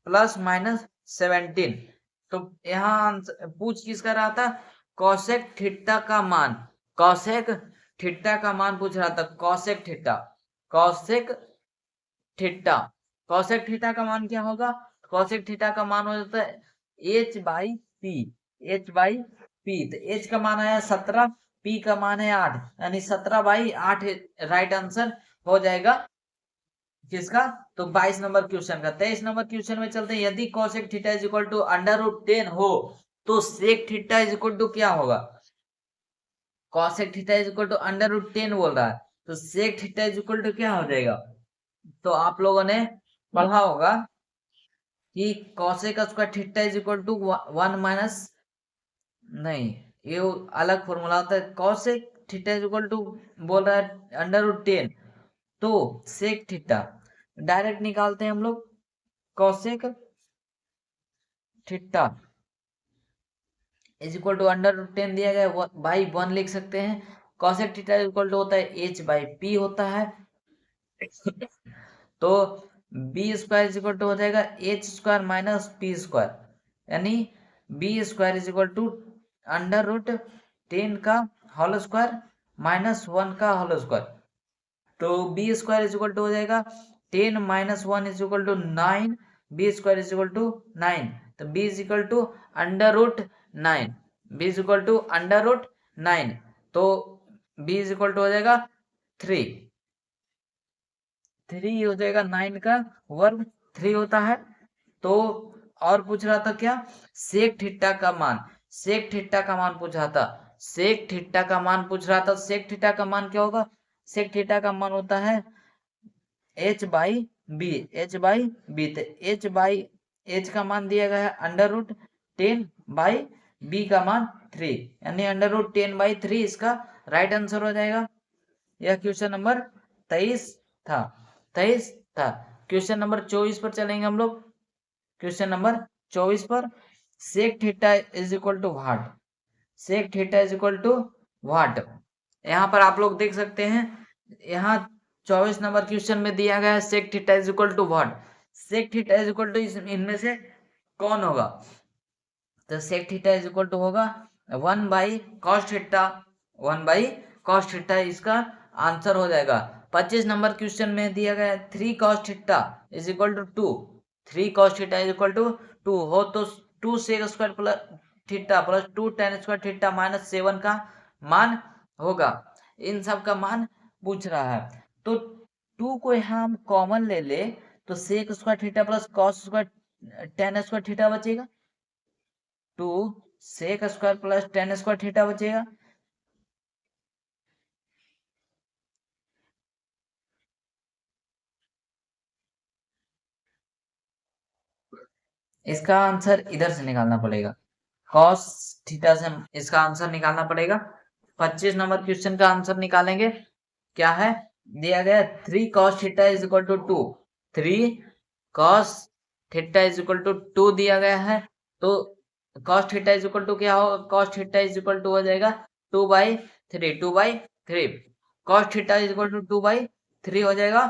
प्लस माइनस 17। तो यहाँ पूछ किसका रहा था? कॉसेक थीटा का मान, कॉसेक थीटा का मान पूछ रहा था, cosec theta, cosec theta, cosec theta का मान क्या होगा? कॉसेक थीटा का मान हो जाता है H by P, h by P. तो एच का मान आया 17, पी का मान है 8, यानी 17/8 राइट आंसर हो जाएगा किसका? तो 22 नंबर क्वेश्चन का। 23 नंबर क्वेश्चन में चलते हैं, यदि cosec theta is equal to under root 10 हो तो sec theta is equal to क्या होगा? Cosec theta is equal to under root 10 बोल रहा है, तो sec theta is equal to क्या हो जाएगा? तो आप लोगों ने पढ़ा होगा कि cosec square theta is equal to 1 minus, नहीं ये अलग फॉर्मूला होता है। Cosec theta is equal to बोल रहा है अंडर रूट 10, तो सेक थीटा डायरेक्ट निकालते हैं हम लोग। Cosec theta is equal to under root 10 दिया गया बाई 1 लिख सकते हैं। Cosec theta is equal to होता है एच बाई पी होता है। तो B square is equal to हो जाएगा H square minus P square, यानी B square is equal to under root 10 का होल स्क्वायर माइनस 1 का होल स्क्वायर। तो B square is equal to हो जाएगा 10 minus 1 is equal to 9, B square is equal to 9। तो B is equal to under root 9, B is equal to under root 9। तो B is equal to हो जाएगा 3 हो जाएगा, 9 का वर्ग 3 होता है। तो और पूछ रहा था क्या? सेक थीटा का मान, सेक थीटा का मान पूछ रहा था, सेक थीटा का मान पूछ रहा था। सेक थीटा का मान क्या होगा? सेक थीटा का मान होता है H by B, H by B. तो एच बाई, एच का मान दिया गया है अंडर रूट 10 बाई बी का मान 3, यानी अंडर रूट 10/3 इसका राइट आंसर हो जाएगा। यह क्वेश्चन नंबर 23 था, 23 था। क्वेश्चन नंबर 24 पर चलेंगे हम लोग। क्वेश्चन नंबर 24 पर, sec theta is equal to what, sec theta is equal to what? यहाँ पर आप लोग देख सकते हैं, यहाँ 24 नंबर क्वेश्चन में दिया गया है sec theta is equal to what? Sec theta is equal to इनमें से कौन होगा? तो sec theta is equal to होगा 1/cos थीटा, 1/cos थीटा इसका आंसर हो जाएगा। 25 नंबर क्वेश्चन में दिया गया है 3cos theta is equal to 2, 3cos theta is equal to 2 हो तो 2 sec square plus theta plus 2 tan square theta minus 7 का मान होगा। इन सब का मान पूछ रहा है, तो 2 को यहाँ हम कॉमन ले ले तो sec square theta plus cos square ten square theta बचेगा, two sec square plus ten square theta बचेगा। इसका आंसर इधर से निकालना पड़ेगा, कॉस थीटा से इसका आंसर निकालना पड़ेगा। 25 नंबर क्वेश्चन का आंसर निकालेंगे। क्या है दिया गया, 3 cos theta is equal to 2, 3 cos theta is equal to 2 दिया गया है। तो cos theta is equal to क्या होगा, cos theta is equal to हो जाएगा 2/3, 2/3 cos theta is equal to 2/3 हो जाएगा।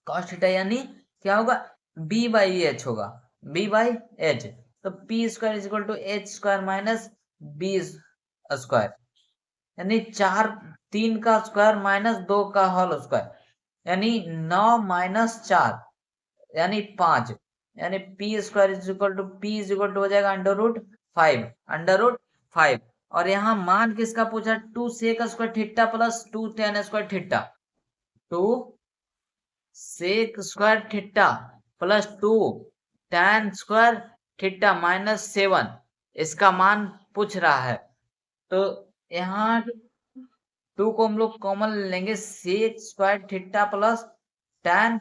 cos थीटा यानी क्या होगा, b बाई एच होगा, b बाई एच। तो p square is equal to H square minus B square, यानी 3 का स्क्वायर माइनस 2 का होल स्क्वायर, यानी 9 माइनस 4 यानी 5, यानी P square is equal to हो जाएगा अंडर रूट 5। और यहाँ मान किसका पूछा, 2 sec square theta plus 2 tan square theta, 2 sec square theta plus 2 tan square theta minus 7, इसका मान पूछ रहा है। तो यहाँ 2 को हम लोग कॉमन लेंगे, sec square theta plus tan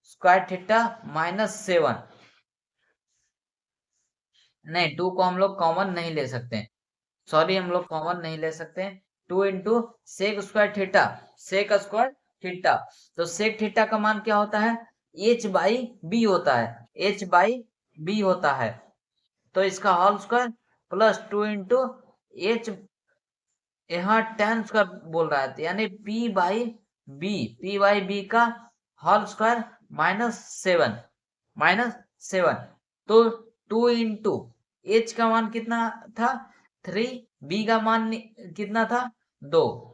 square theta minus 7, नहीं 2 को हम लोग कॉमन नहीं ले सकते, सॉरी हम लोग कॉमन नहीं ले सकते। 2 into sec square theta, sec square theta, तो सेक थीटा का मान क्या होता है, एच बाई बी होता है, एच बाई बी होता है। तो इसका whole square plus 2 into H, यहाँ टेन स्क्वायर बोल रहा है, यानी पी बाई बी का होल स्क्वायर माइनस 7। तो 2 इंटू एच का मान कितना था 3, बी का मान कितना था 2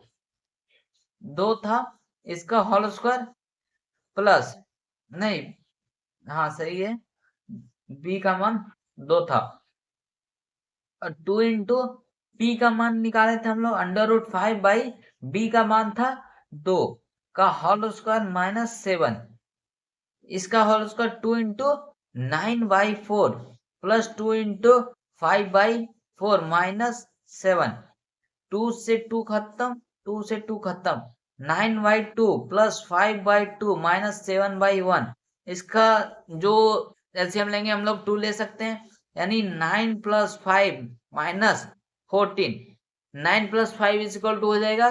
था, इसका होल स्क्वायर प्लस, नहीं हाँ सही है, बी का मान 2 था। और 2 इंटू पी का मान निकाले थे हम लोग अंडर रूट 5 बाई बी का मान था 2 का होल स्क्वायर माइनस 7, इसका whole square 2 into 9/4 plus 2 into 5/4 minus 7, 2 से 2 खत्म, 2 से 2 खत्म, 9/2 प्लस 5/2 माइनस 7/1, इसका जो एलसीएम लेंगे हम लोग 2 ले सकते हैं, यानी 9 plus 5 minus 14, 9 plus 5 is equal to हो जाएगा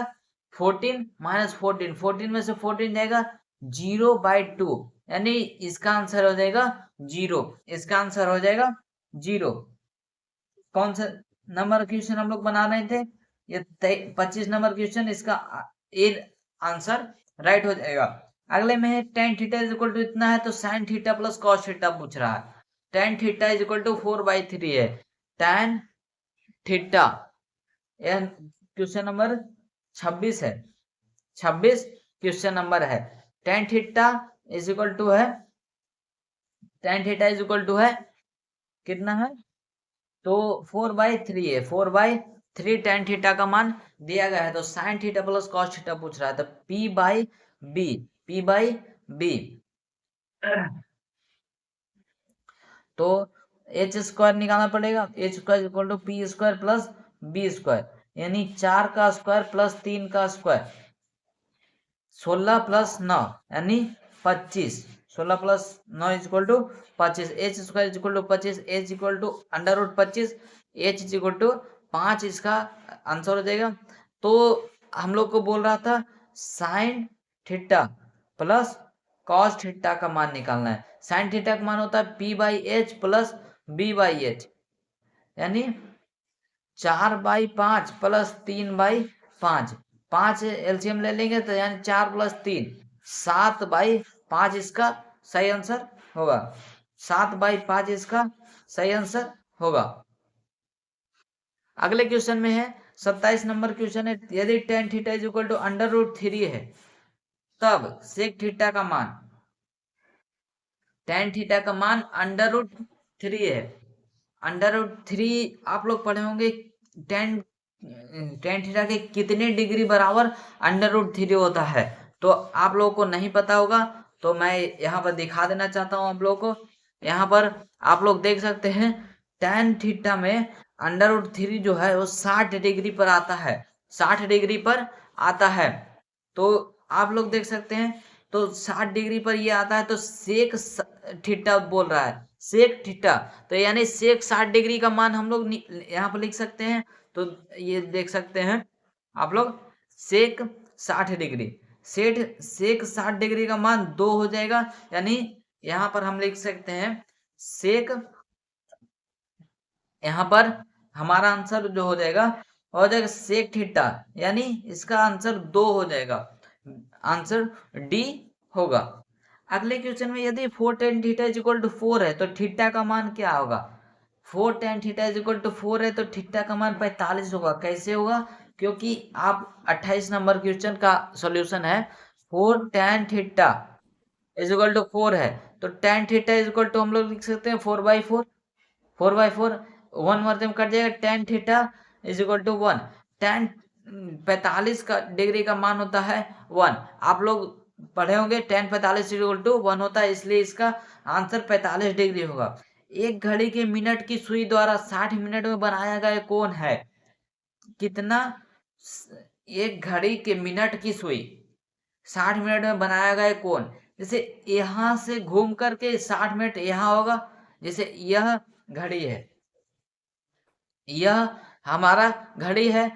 14 माइनस 14, 14 में से 14 जाएगा 0/2, यानी इसका आंसर हो जाएगा 0, इसका आंसर हो जाएगा 0। कौन सा नंबर क्वेश्चन हम लोग बना रहे थे, ये 25 नंबर क्वेश्चन, इसका ए आंसर राइट हो जाएगा। अगले में है tan theta is equal to इतना है, तो sin theta plus cos theta पूछ रहा है। tan theta is equal to 4/3 है, tan थीटा क्वेश्चन नंबर 26 है, 26 क्वेश्चन नंबर है। tan theta is equal to है, tan theta is equal to है कितना है, तो 4/3 है, 4/3 tan थीटा का मान दिया गया है। तो sin theta plus cos theta पूछ रहा है, तो p बाई बी, तो एच स्क्वायर निकालना पड़ेगा, H square equal to P square plus B square, यानी 4 का स्क्वायर प्लस 3 का स्क्वायर, 16 प्लस 9 यानी 25, 16 plus 9 is equal to 25, H square is equal to 25, H equal to under root 25, H is equal to 5, इसका answer हो जाएगा। तो हम लोग को बोल रहा था sign theta plus cos theta का मान निकालना है। साइन थीटा का मान होता है p/h प्लस b/h, यानी 4/5 प्लस 3/5, 5 एलसीएम ले लेंगे तो यानी 4 प्लस 3 7/5, इसका सही आंसर होगा, 7/5 इसका सही आंसर होगा। अगले क्वेश्चन में है 27 नंबर क्वेश्चन है, यदि tan theta is equal to under root 3 है, तब सेक थीटा का मान, tan थीटा का मान अंडर रूट 3 है, अंडर रूट 3 आप लोग पढ़े होंगे, tan थीटा के कितने डिग्री बराबर अंडर रूट 3 होता है, तो आप लोगों को नहीं पता होगा तो मैं यहाँ पर दिखा देना चाहता हूँ आप लोग को। यहाँ पर आप लोग देख सकते हैं tan थीटा में √3 जो है वो 60 डिग्री पर आता है, 60 डिग्री पर आता है। तो आप लोग देख सकते हैं, तो 60 डिग्री पर ये आता है, तो सेक थीटा बोल रहा है, सेक थीटा। तो यानी सेक 60 डिग्री का मान हम लोग यहाँ पर लिख सकते हैं। तो ये देख सकते हैं आप लोग, सेक 60 डिग्री, सेक 60 डिग्री का मान 2 हो जाएगा। यानी यहाँ पर हम लिख सकते हैं सेक, यहाँ पर हमारा आंसर जो हो जाएगा सेक थीटा, यानी इसका आंसर 2 हो जाएगा, आंसर डी होगा। अगले क्वेश्चन में यदि 4 tan theta is equal to 4 है तो थीटा का मान क्या होगा? 4 tan theta is equal to 4 है तो थीटा का मान 45 होगा। कैसे होगा? क्योंकि आप 28 नंबर क्वेश्चन का सॉल्यूशन है 4 tan theta is equal to 4 है, तो tan theta is equal to हम लोग लिख सकते हैं 4/4, 4/4, 1 वर्ग में कट जाएगा, tan theta is equal to 1, tan 45 का डिग्री का मान होता है 1। आप लोग पढ़े होंगे tan 45 इक्वल टू 1 होता है, इसलिए इसका आंसर 45 डिग्री होगा। एक घड़ी के मिनट की सुई द्वारा 60 मिनट में बनाया गया कोण है कितना? एक घड़ी के मिनट की सुई 60 मिनट में बनाया गया कोण, जैसे यहां से घूम करके 60 मिनट यहाँ होगा, जैसे यह घड़ी है, यह हमारा घड़ी है,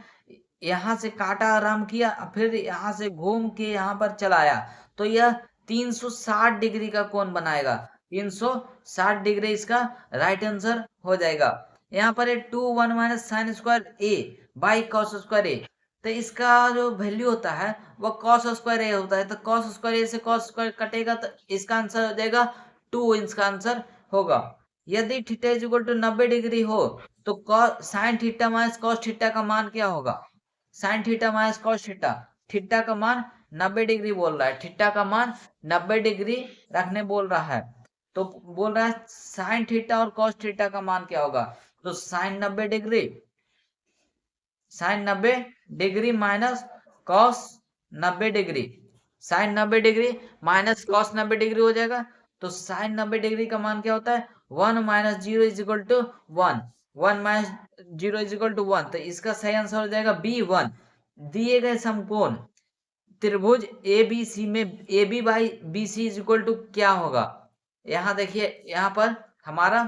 यहाँ से काटा आराम किया, फिर यहाँ से घूम के यहाँ पर चलाया, तो यह 360 डिग्री का कोण बनाएगा। 360 डिग्री इसका राइट आंसर हो जाएगा। यहाँ पर 2 1 minus sine square A by cos square A, तो इसका जो वैल्यू होता है वो कॉस स्क्वायर ए होता है, तो कॉस स्क्वायर ए से कॉस स्क्वायर कटेगा, तो इसका आंसर हो जाएगा 2, इसका आंसर होगा। यदि theta is equal to 90 degree हो तो sine theta minus cos theta का मान क्या होगा? Sine theta minus cos theta, theta का मान 90 डिग्री बोल रहा है, थीटा का मान 90 डिग्री रखने बोल रहा है, तो बोल रहा है साइन थीटा और कॉस थीटा का मान क्या होगा? तो sine 90 degree, sine 90 degree minus cos 90 degree, sine 90 degree minus cos 90 degree हो जाएगा। तो साइन 90 डिग्री का मान क्या होता है? 1 minus 0 is equal to 1, 1 minus 0 is equal to 1, तो इसका सही आंसर हो जाएगा B1। दिए गए समकोण त्रिभुज ABC में AB by BC is equal to क्या होगा? यहाँ देखिए, यहाँ पर हमारा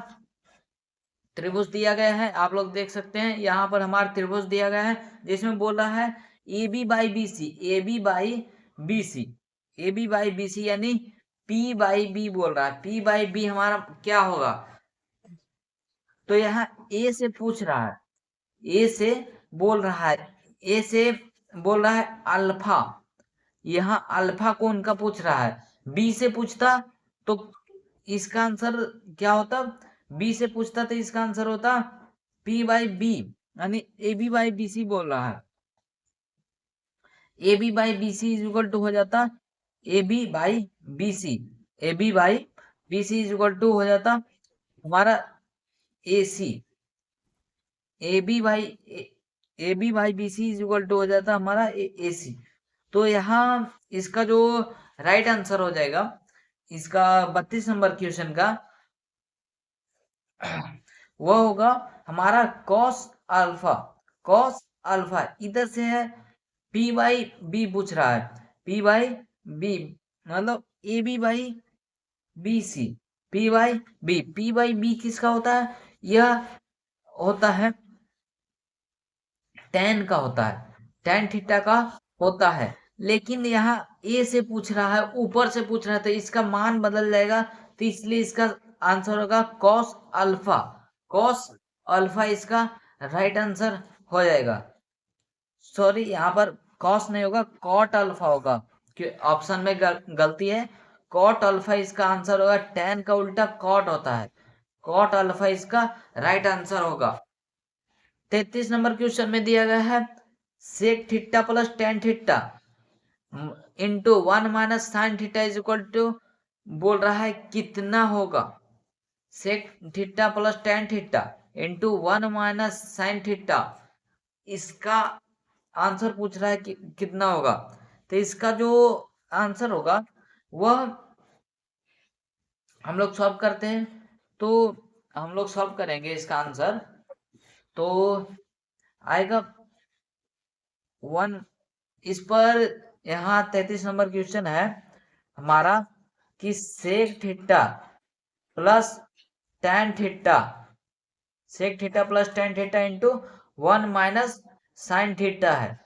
त्रिभुज दिया गया है, आप लोग देख सकते हैं यहाँ पर हमारा त्रिभुज दिया गया है, जिसमें बोल रहा है AB by BC, AB by BC, AB by BC यानी P बाई B बोल रहा है, P बाई B हमारा क्या होगा? तो यहाँ A से पूछ रहा है, A से बोल रहा है, A से बोल रहा है अल्फा, यहाँ अल्फा कोण का पूछ रहा है। B से पूछता तो इसका आंसर क्या होता? B से पूछता तो इसका आंसर होता P बाई B, यानी AB बाई BC बोल रहा है, AB by BC is equal to हो जाता AB by BC, AB by BC is equal to हो जाता हमारा AC, AB by BC is equal to हो जाता हमारा AC। तो यहाँ इसका जो राइट आंसर हो जाएगा इसका 32 नंबर क्वेश्चन का, वह होगा हमारा कॉस अल्फा, कॉस अल्फा इधर से है, P बाई B पूछ रहा है, P बाई B मतलब AB by BC, P by B, P by B किसका होता है? यह होता है tan का होता है, tan थीटा का होता है, लेकिन यहाँ A से पूछ रहा है, ऊपर से पूछ रहा है, तो इसका मान बदल जाएगा, तो इसलिए इसका आंसर होगा cos अल्फा, cos अल्फा इसका राइट आंसर हो जाएगा। सॉरी, यहाँ पर cos नहीं होगा, cot अल्फा होगा, ऑप्शन में गलती है, cot अल्फा इसका आंसर होगा, tan का उल्टा cot होता है, cot अल्फा इसका राइट आंसर होगा। 33 नंबर क्वेश्चन में दिया गया है sec theta plus tan theta into 1 minus sine theta is equal to बोल रहा है कितना होगा? Sec theta plus tan theta into 1 minus sine theta, इसका आंसर पूछ रहा है कि कितना होगा? तो इसका जो आंसर होगा वह हम लोग सॉल्व करते हैं। तो हम लोग सॉल्व करेंगे इसका आंसर, तो आएगा 1। इस पर यहाँ 33 नंबर क्वेश्चन है हमारा कि sec theta plus tan theta, sec theta plus tan theta into 1 minus sine theta है,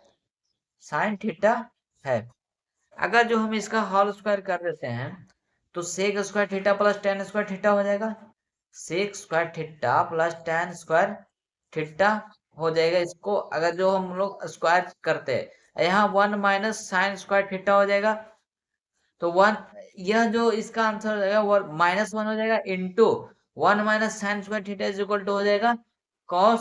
साइन थीटा है। अगर जो हम इसका होल स्क्वायर कर देते हैं तो sec square theta plus tan square theta हो जाएगा, sec square theta plus tan square theta हो जाएगा। इसको अगर जो हम लोग स्क्वायर करते हैं, यहाँ 1 माइनस साइन स्क्वायर थीटा हो जाएगा। तो 1, यह जो इसका आंसर हो जाएगा वो -1 हो जाएगा into 1 minus sine square theta is equal to हो जाएगा कॉस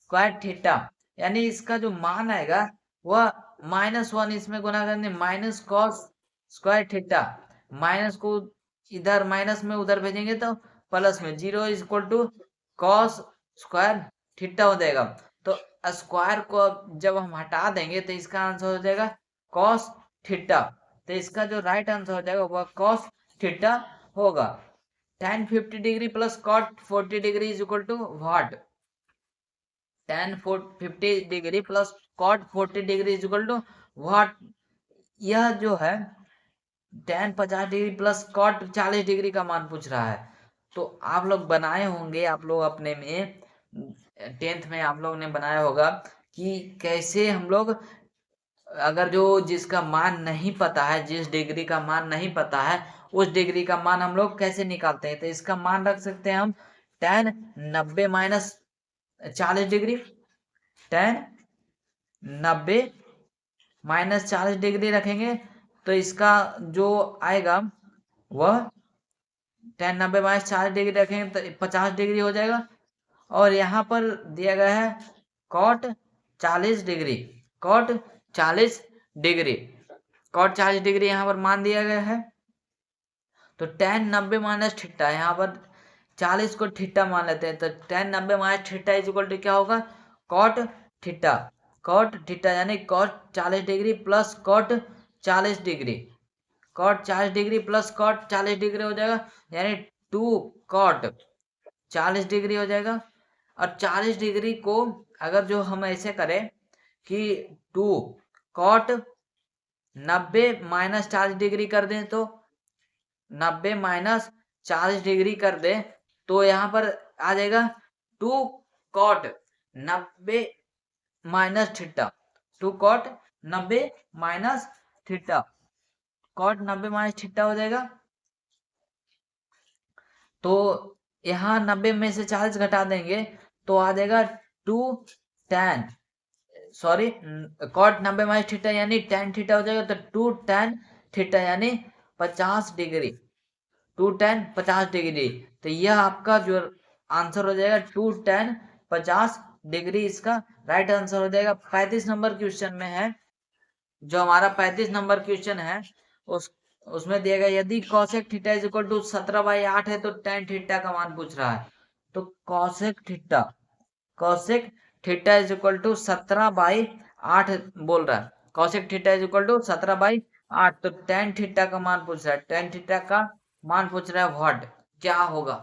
स्क्वायर थीटा। यानी इसका जो मान आएगा वह -1 इसमें गुना करने minus cos square theta, minus को इधर माइनस में उधर भेजेंगे तो प्लस में 0 is equal to cos square theta हो जाएगा। तो स्क्वायर को जब हम हटा देंगे तो इसका आंसर हो जाएगा कॉस थीटा। तो इसका जो राइट आंसर हो जाएगा वह कॉस थीटा होगा। tan 50 degree plus cot 40 degree is equal to what? tan 50 degree plus cot 40 degree is equal to what? यह जो है tan 50 degree plus cot 40 degree का मान पूछ रहा है। तो आप लोग बनाए होंगे, आप लोग अपने में 10th में आप लोग ने बनाया होगा कि कैसे हम लोग अगर जो जिसका मान नहीं पता है, जिस डिग्री का मान नहीं पता है, उस डिग्री का मान हम लोग कैसे निकालते हैं। तो इसका मान रख सकते हैं हम tan 90 minus 40 degree, tan 90 minus 40 degree रखेंगे तो इसका जो आएगा वह tan 90 माइनस 40 डिग्री रखेंगे तो 50 डिग्री हो जाएगा। और यहाँ पर दिया गया है cot 40 degree, cot 40 degree, cot 40 degree यहाँ पर मान दिया गया है। तो tan 90 माइनस थीटा, यहाँ पर 40 को थीटा मान लेते हैं तो tan 90 minus theta is equal to क्या होगा? कॉट थीटा, कॉट थीटा यानी cot 40 degree plus cot 40 degree, cot 40 degree plus cot 40 degree हो जाएगा यानी 2 कॉट 40 डिग्री हो जाएगा। और 40 डिग्री को अगर जो हम ऐसे करें कि 2 कॉट 90 माइनस 40 डिग्री कर दें तो 90 माइनस 40 डिग्री कर दे तो यहाँ पर आ जाएगा 2 cot 90 minus theta, 2 cot 90 minus theta, cot 90 minus theta हो जाएगा। तो यहाँ 90 में से 40 घटा देंगे तो आ जाएगा 2 tan, sorry cot 90 minus theta यानी tan थीटा हो जाएगा। तो 2 tan थीटा यानी 50 डिग्री, 2 tan 50 डिग्री। तो यह आपका जो आंसर हो जाएगा 2 tan 50 डिग्री, इसका राइट आंसर हो जाएगा। 35 नंबर क्वेश्चन में है, जो हमारा 35 नंबर क्वेश्चन है उसमें दिया गया यदि cosec theta is equal to 17/8 है तो tan थीटा का मान पूछ रहा है। तो cosec theta, cosec theta is equal to 17/8 बोल रहा है, cosec theta is equal to 17/8। तो tan थीटा का मान पूछ रहा है, tan थीटा का मान पूछ रहा है व्हाट, क्या होगा?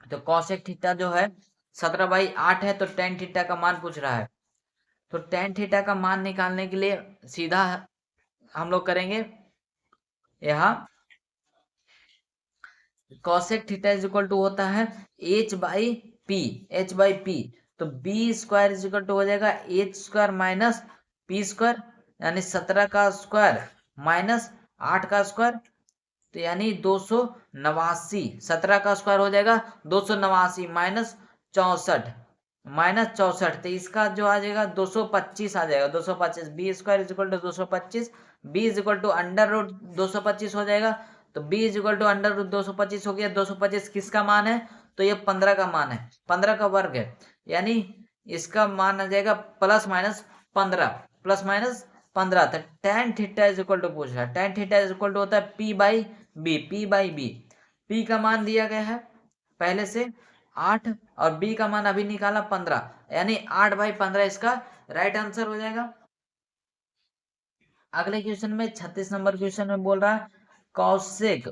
तो कॉसेक थीटा जो है 17/8 है तो tan थीटा का मान पूछ रहा है। तो tan थीटा का मान निकालने के लिए सीधा हम लोग करेंगे यहाँ cosec theta is equal to होता है h/p, h/p। तो b square is equal to हो जाएगा h square minus p square यानी 17 का स्क्वायर माइनस 8 का स्क्वायर, तो यानी 289। 17 का स्क्वायर हो जाएगा 289 माइनस 64, माइनस 64। तो इसका जो आ जाएगा 225 आ जाएगा, 225। B square is equal to 225, b is equal to under root 225 हो जाएगा। तो B is equal to under root 225 हो गया। 225 किसका मान है? तो ये 15 का मान है, 15 का वर्ग है, यानी इसका मान आ जाएगा प्लस माइनस 15, प्लस माइनस 15। तो tan theta is equal to पूछ रहा है, tan theta is equal to होता है p/b, p/b। p का मान दिया गया है पहले से 8 और b का मान अभी निकाला 15, यानी 8/15 इसका राइट आंसर हो जाएगा। अगले क्वेश्चन में 36 नंबर क्वेश्चन में बोल रहा है cosec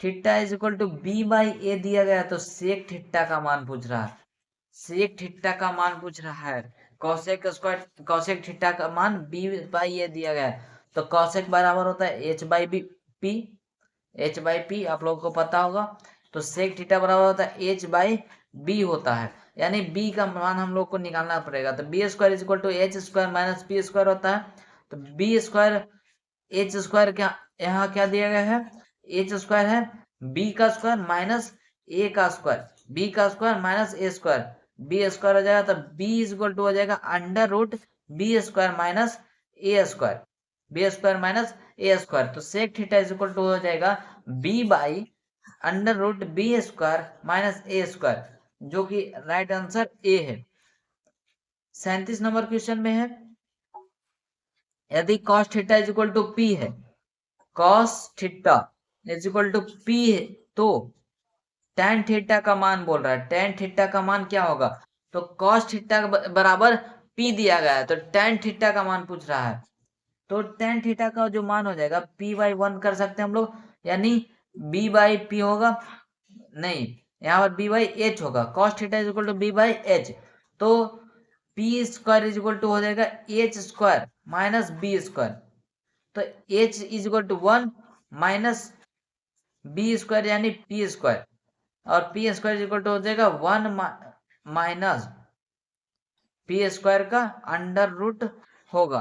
theta is equal to B by A दिया गया तो सेक थीटा का मान पूछ रहा है, सेक थीटा का मान पूछ रहा है। कॉसेक स्क्वायर कॉसेक थीटा का मान बी बाई ए दिया गया है, तो कॉसेक बराबर होता है H by b p, h by p आप लोगों को पता होगा। तो सेक थीटा बराबर होता है एच बाई बी होता है, यानी बी का मान हम लोग को निकालना पड़ेगा। तो B square is equal to H square minus P square होता है। तो बी स्क्वायर एच स्क्वायर क्या यहाँ क्या दिया गया है, एच स्क्वायर है बी का स्क्वायर माइनस ए का स्क्वायर, बी का square minus A square, B square हो जाएगा तो बी इज इक्वल टू हो जाएगा under root B square minus A square, B square minus A square. तो sec theta is equal to हो जाएगा B by under root B square minus A square, जो कि राइट आंसर ए है। 37 number question में है, यदि cos theta is equal to p है, cos theta is equal to p है, तो tan थीटा का मान बोल रहा है, tan थीटा का मान क्या होगा, तो cos थीटा बराबर p दिया गया है, तो tan थीटा का मान पूछ रहा है। तो tan थीटा का जो मान हो जाएगा p बाई 1 कर सकते हैं हम लोग, यानी b बाई पी होगा, नहीं यहाँ पर b बाई एच होगा, cos theta is equal to b by H, तो P square is equal to हो जाएगा H square minus B square. तो h is equal to 1 minus B square यानी पी स्क्वायर, और पी स्क्वायर इक्वल टू हो जाएगा 1 minus P square का under root होगा,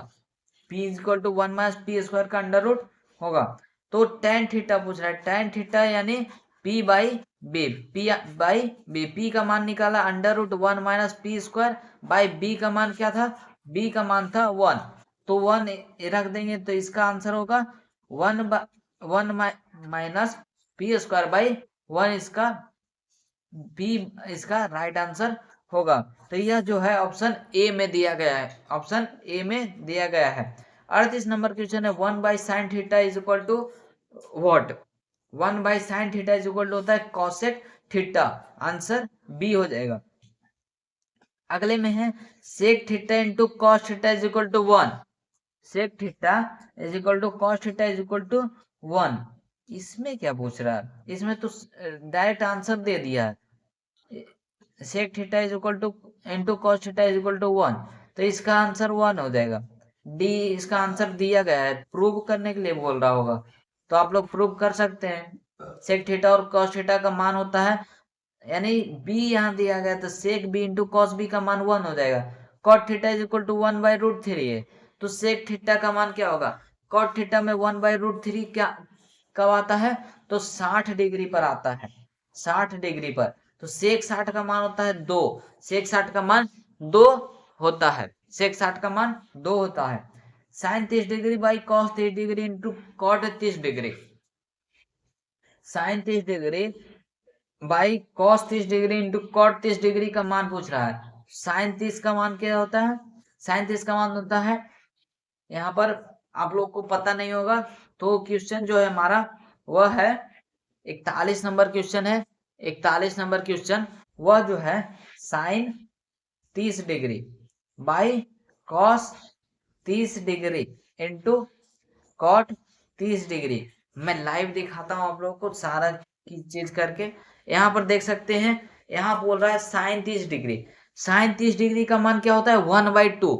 P equal to 1 minus P square का अंडर रूट होगा। तो tan थीटा पूछ रहा है, tan थीटा यानी p by b, p by b, p का मान निकाला under root 1 minus P square by B का मान क्या था, बी का मान था 1, तो 1 रख देंगे तो इसका आंसर होगा 1 माइनस पी स्क्वायर बाई 1, इसका बी इसका राइट आंसर होगा। तो यह जो है ऑप्शन ए में दिया गया है, ऑप्शन ए में दिया गया है। 38 नंबर क्वेश्चन है, 1 by sine theta is equal to what, 1 by sine theta is equal to होता है कॉसेक थीटा, आंसर बी हो जाएगा। अगले में है sec theta into cos theta is equal to 1, sec theta is equal to cos theta is equal to 1, इसमें क्या पूछ रहा है, इसमें तो डायरेक्ट आंसर दे दिया है, sec theta is equal to into cos theta is equal to 1, तो इसका आंसर 1 हो जाएगा। डी इसका आंसर दिया गया है, प्रूव करने के लिए बोल रहा होगा, तो आप लोग प्रूव कर सकते हैं। सेक थीटा और कॉस थीटा का मान होता है, यानी बी यहाँ दिया गया तो sec b into cos b का मान 1 हो जाएगा। Cot theta is equal to 1 by root 3 है, तो सेक थीटा का मान क्या होगा, कॉट थीटा में 1 बाई रूट 3 क्या कब आता है, तो 60 डिग्री पर आता है, 60 डिग्री पर। तो सेक 60 का मान होता है 2, सेक 60 का मान 2 होता है, सेक 60 का मान 2 होता है। Sine 30 degree by cos 30 degree into cot 30 degree, sine 30 degree by cos 30 degree into cot 30 degree का मान पूछ रहा है। साइन 30 का मान क्या होता है, साइन 30 का मान होता है, यहाँ पर आप लोग को पता नहीं होगा, तो क्वेश्चन जो है हमारा वह है 41 नंबर क्वेश्चन है, 41 नंबर क्वेश्चन वह जो है sine 30 degree by cos 30 degree into cot 30 degree, मैं लाइव दिखाता हूँ आप लोगों को सारा की चीज करके। यहाँ पर देख सकते हैं, यहाँ बोल रहा है साइन 30 डिग्री, साइन 30 डिग्री का मान क्या होता है 1/2,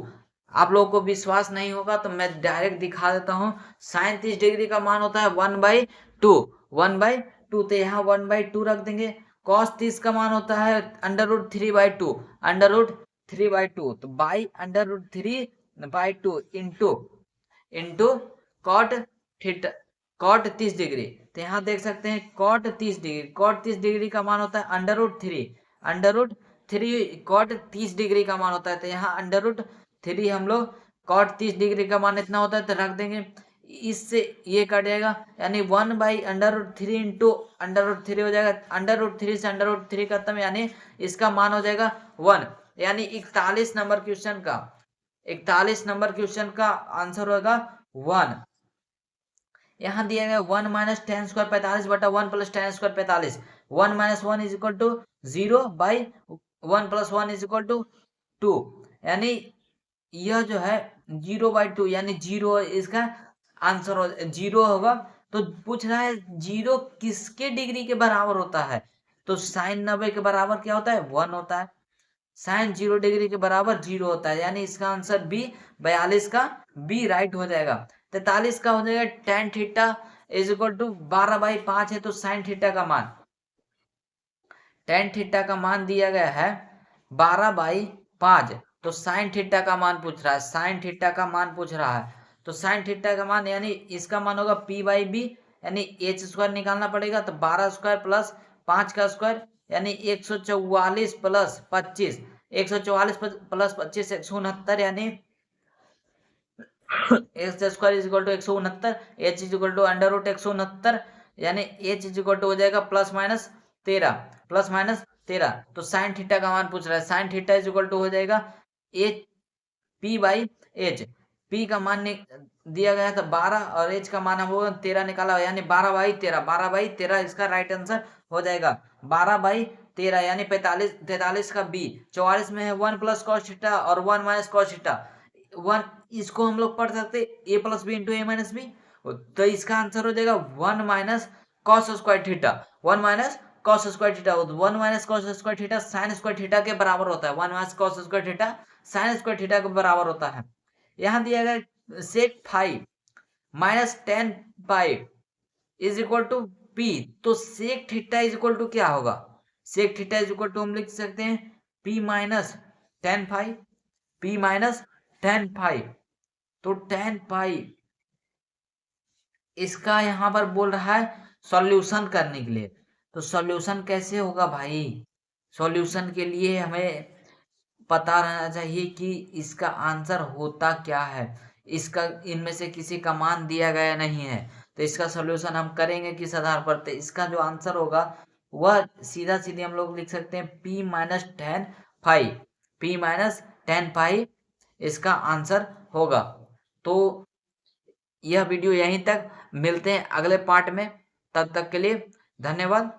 आप लोगों को विश्वास नहीं होगा तो मैं डायरेक्ट दिखा देता हूँ। साइन 30 डिग्री का मान होता है 1/2, 1/2, तो यहाँ 1/2 रख देंगे। कॉस 30 का मान होता है अंडर रूट 3/2, अंडर रूट 3/2, तो by under root 3/2 into into cot theta, cot 30 degree, तो यहाँ देख सकते हैं कॉट 30 डिग्री, कॉट 30 डिग्री का मान होता है under root 3, under root 3 cot 30 degree का मान होता है, तो यहाँ अंडर रूट 3 हम लोग कॉट 30 डिग्री का मान इतना होता है तो रख देंगे, इससे ये कट जाएगा, यानी 1 by under root 3 into under root 3 हो जाएगा, अंडर रूट 3 से अंडर रूट 3 खत्म, यानी इसका मान हो जाएगा 1, यानी 41 नंबर क्वेश्चन का, 41 नंबर क्वेश्चन का आंसर होगा 1। यहाँ दिया गया 1 माइनस टेन स्क्वायर 45 बटा 1 plus ten square 45, 1 minus 1 is equal to 0 by 1 plus 1 is equal to 2, यानी यह जो है 0/2 यानी 0 इसका आंसर 0 होगा, तो पूछ रहा है 0 किसके डिग्री के बराबर होता है, तो साइन 90 के बराबर क्या होता है 1 होता है। साइन 0 डिग्री के बराबर 0 होता है, यानी इसका आंसर बी 42 का बी राइट हो जाएगा। 43 का हो जाएगा tan theta is equal to 12/5 है, तो साइन थीटा का मान tan थीटा का मान दिया गया है 12/5, तो साइन थीटा का मान पूछ रहा है, साइन थीटा का मान पूछ रहा है, तो साइन थीटा का मान यानी इसका मान होगा p/b, यानी h स्क्वायर निकालना पड़ेगा, तो 12 स्क्वायर प्लस 5 का स्क्वायर यानी 144 प्लस 25, 144 प्लस 25 169, यानी x square is equal to 169, h is equal to under root 169, यानी एच इज इक्वल टू हो जाएगा +-13, तो साइन थीटा का मान पूछ रहा है, sine theta is equal to हो जाएगा एच p/h, p का मान दिया गया था 12 और h का मान हम 13 निकाला, यानी 12/13 इसका राइट आंसर हो जाएगा। 12/13 यानी 43 का b, 44 में है 1 प्लस कॉस थीटा और 1 माइनस कॉस थीटा, 1 इसको हम लोग पढ़ सकते a plus b into a minus b, तो इसका आंसर हो जाएगा 1 minus cos square theta, 1 minus cos square theta, 1 minus cos square theta sine square theta के बराबर होता है, 1 minus cos square theta sine square theta के बराबर होता है। यहां दिया गया sec 5 minus tan pi is equal to p, तो sec theta is equal to क्या होगा, sec theta is equal to हम लिख सकते हैं p minus tan five, p minus tan five, तो tan पाई इसका यहां पर बोल रहा है सॉल्यूशन करने के लिए, तो सॉल्यूशन कैसे होगा भाई, सॉल्यूशन के लिए हमें पता रहना चाहिए कि इसका आंसर होता क्या है, इसका इनमें से किसी का मान दिया गया नहीं है, तो इसका सॉल्यूशन हम करेंगे किस आधार पर, तो इसका जो आंसर होगा वह सीधा सीधे हम लोग लिख सकते हैं p minus tan five, p minus tan five इसका आंसर होगा। तो यह वीडियो यहीं तक, मिलते हैं अगले पार्ट में, तब तक के लिए धन्यवाद।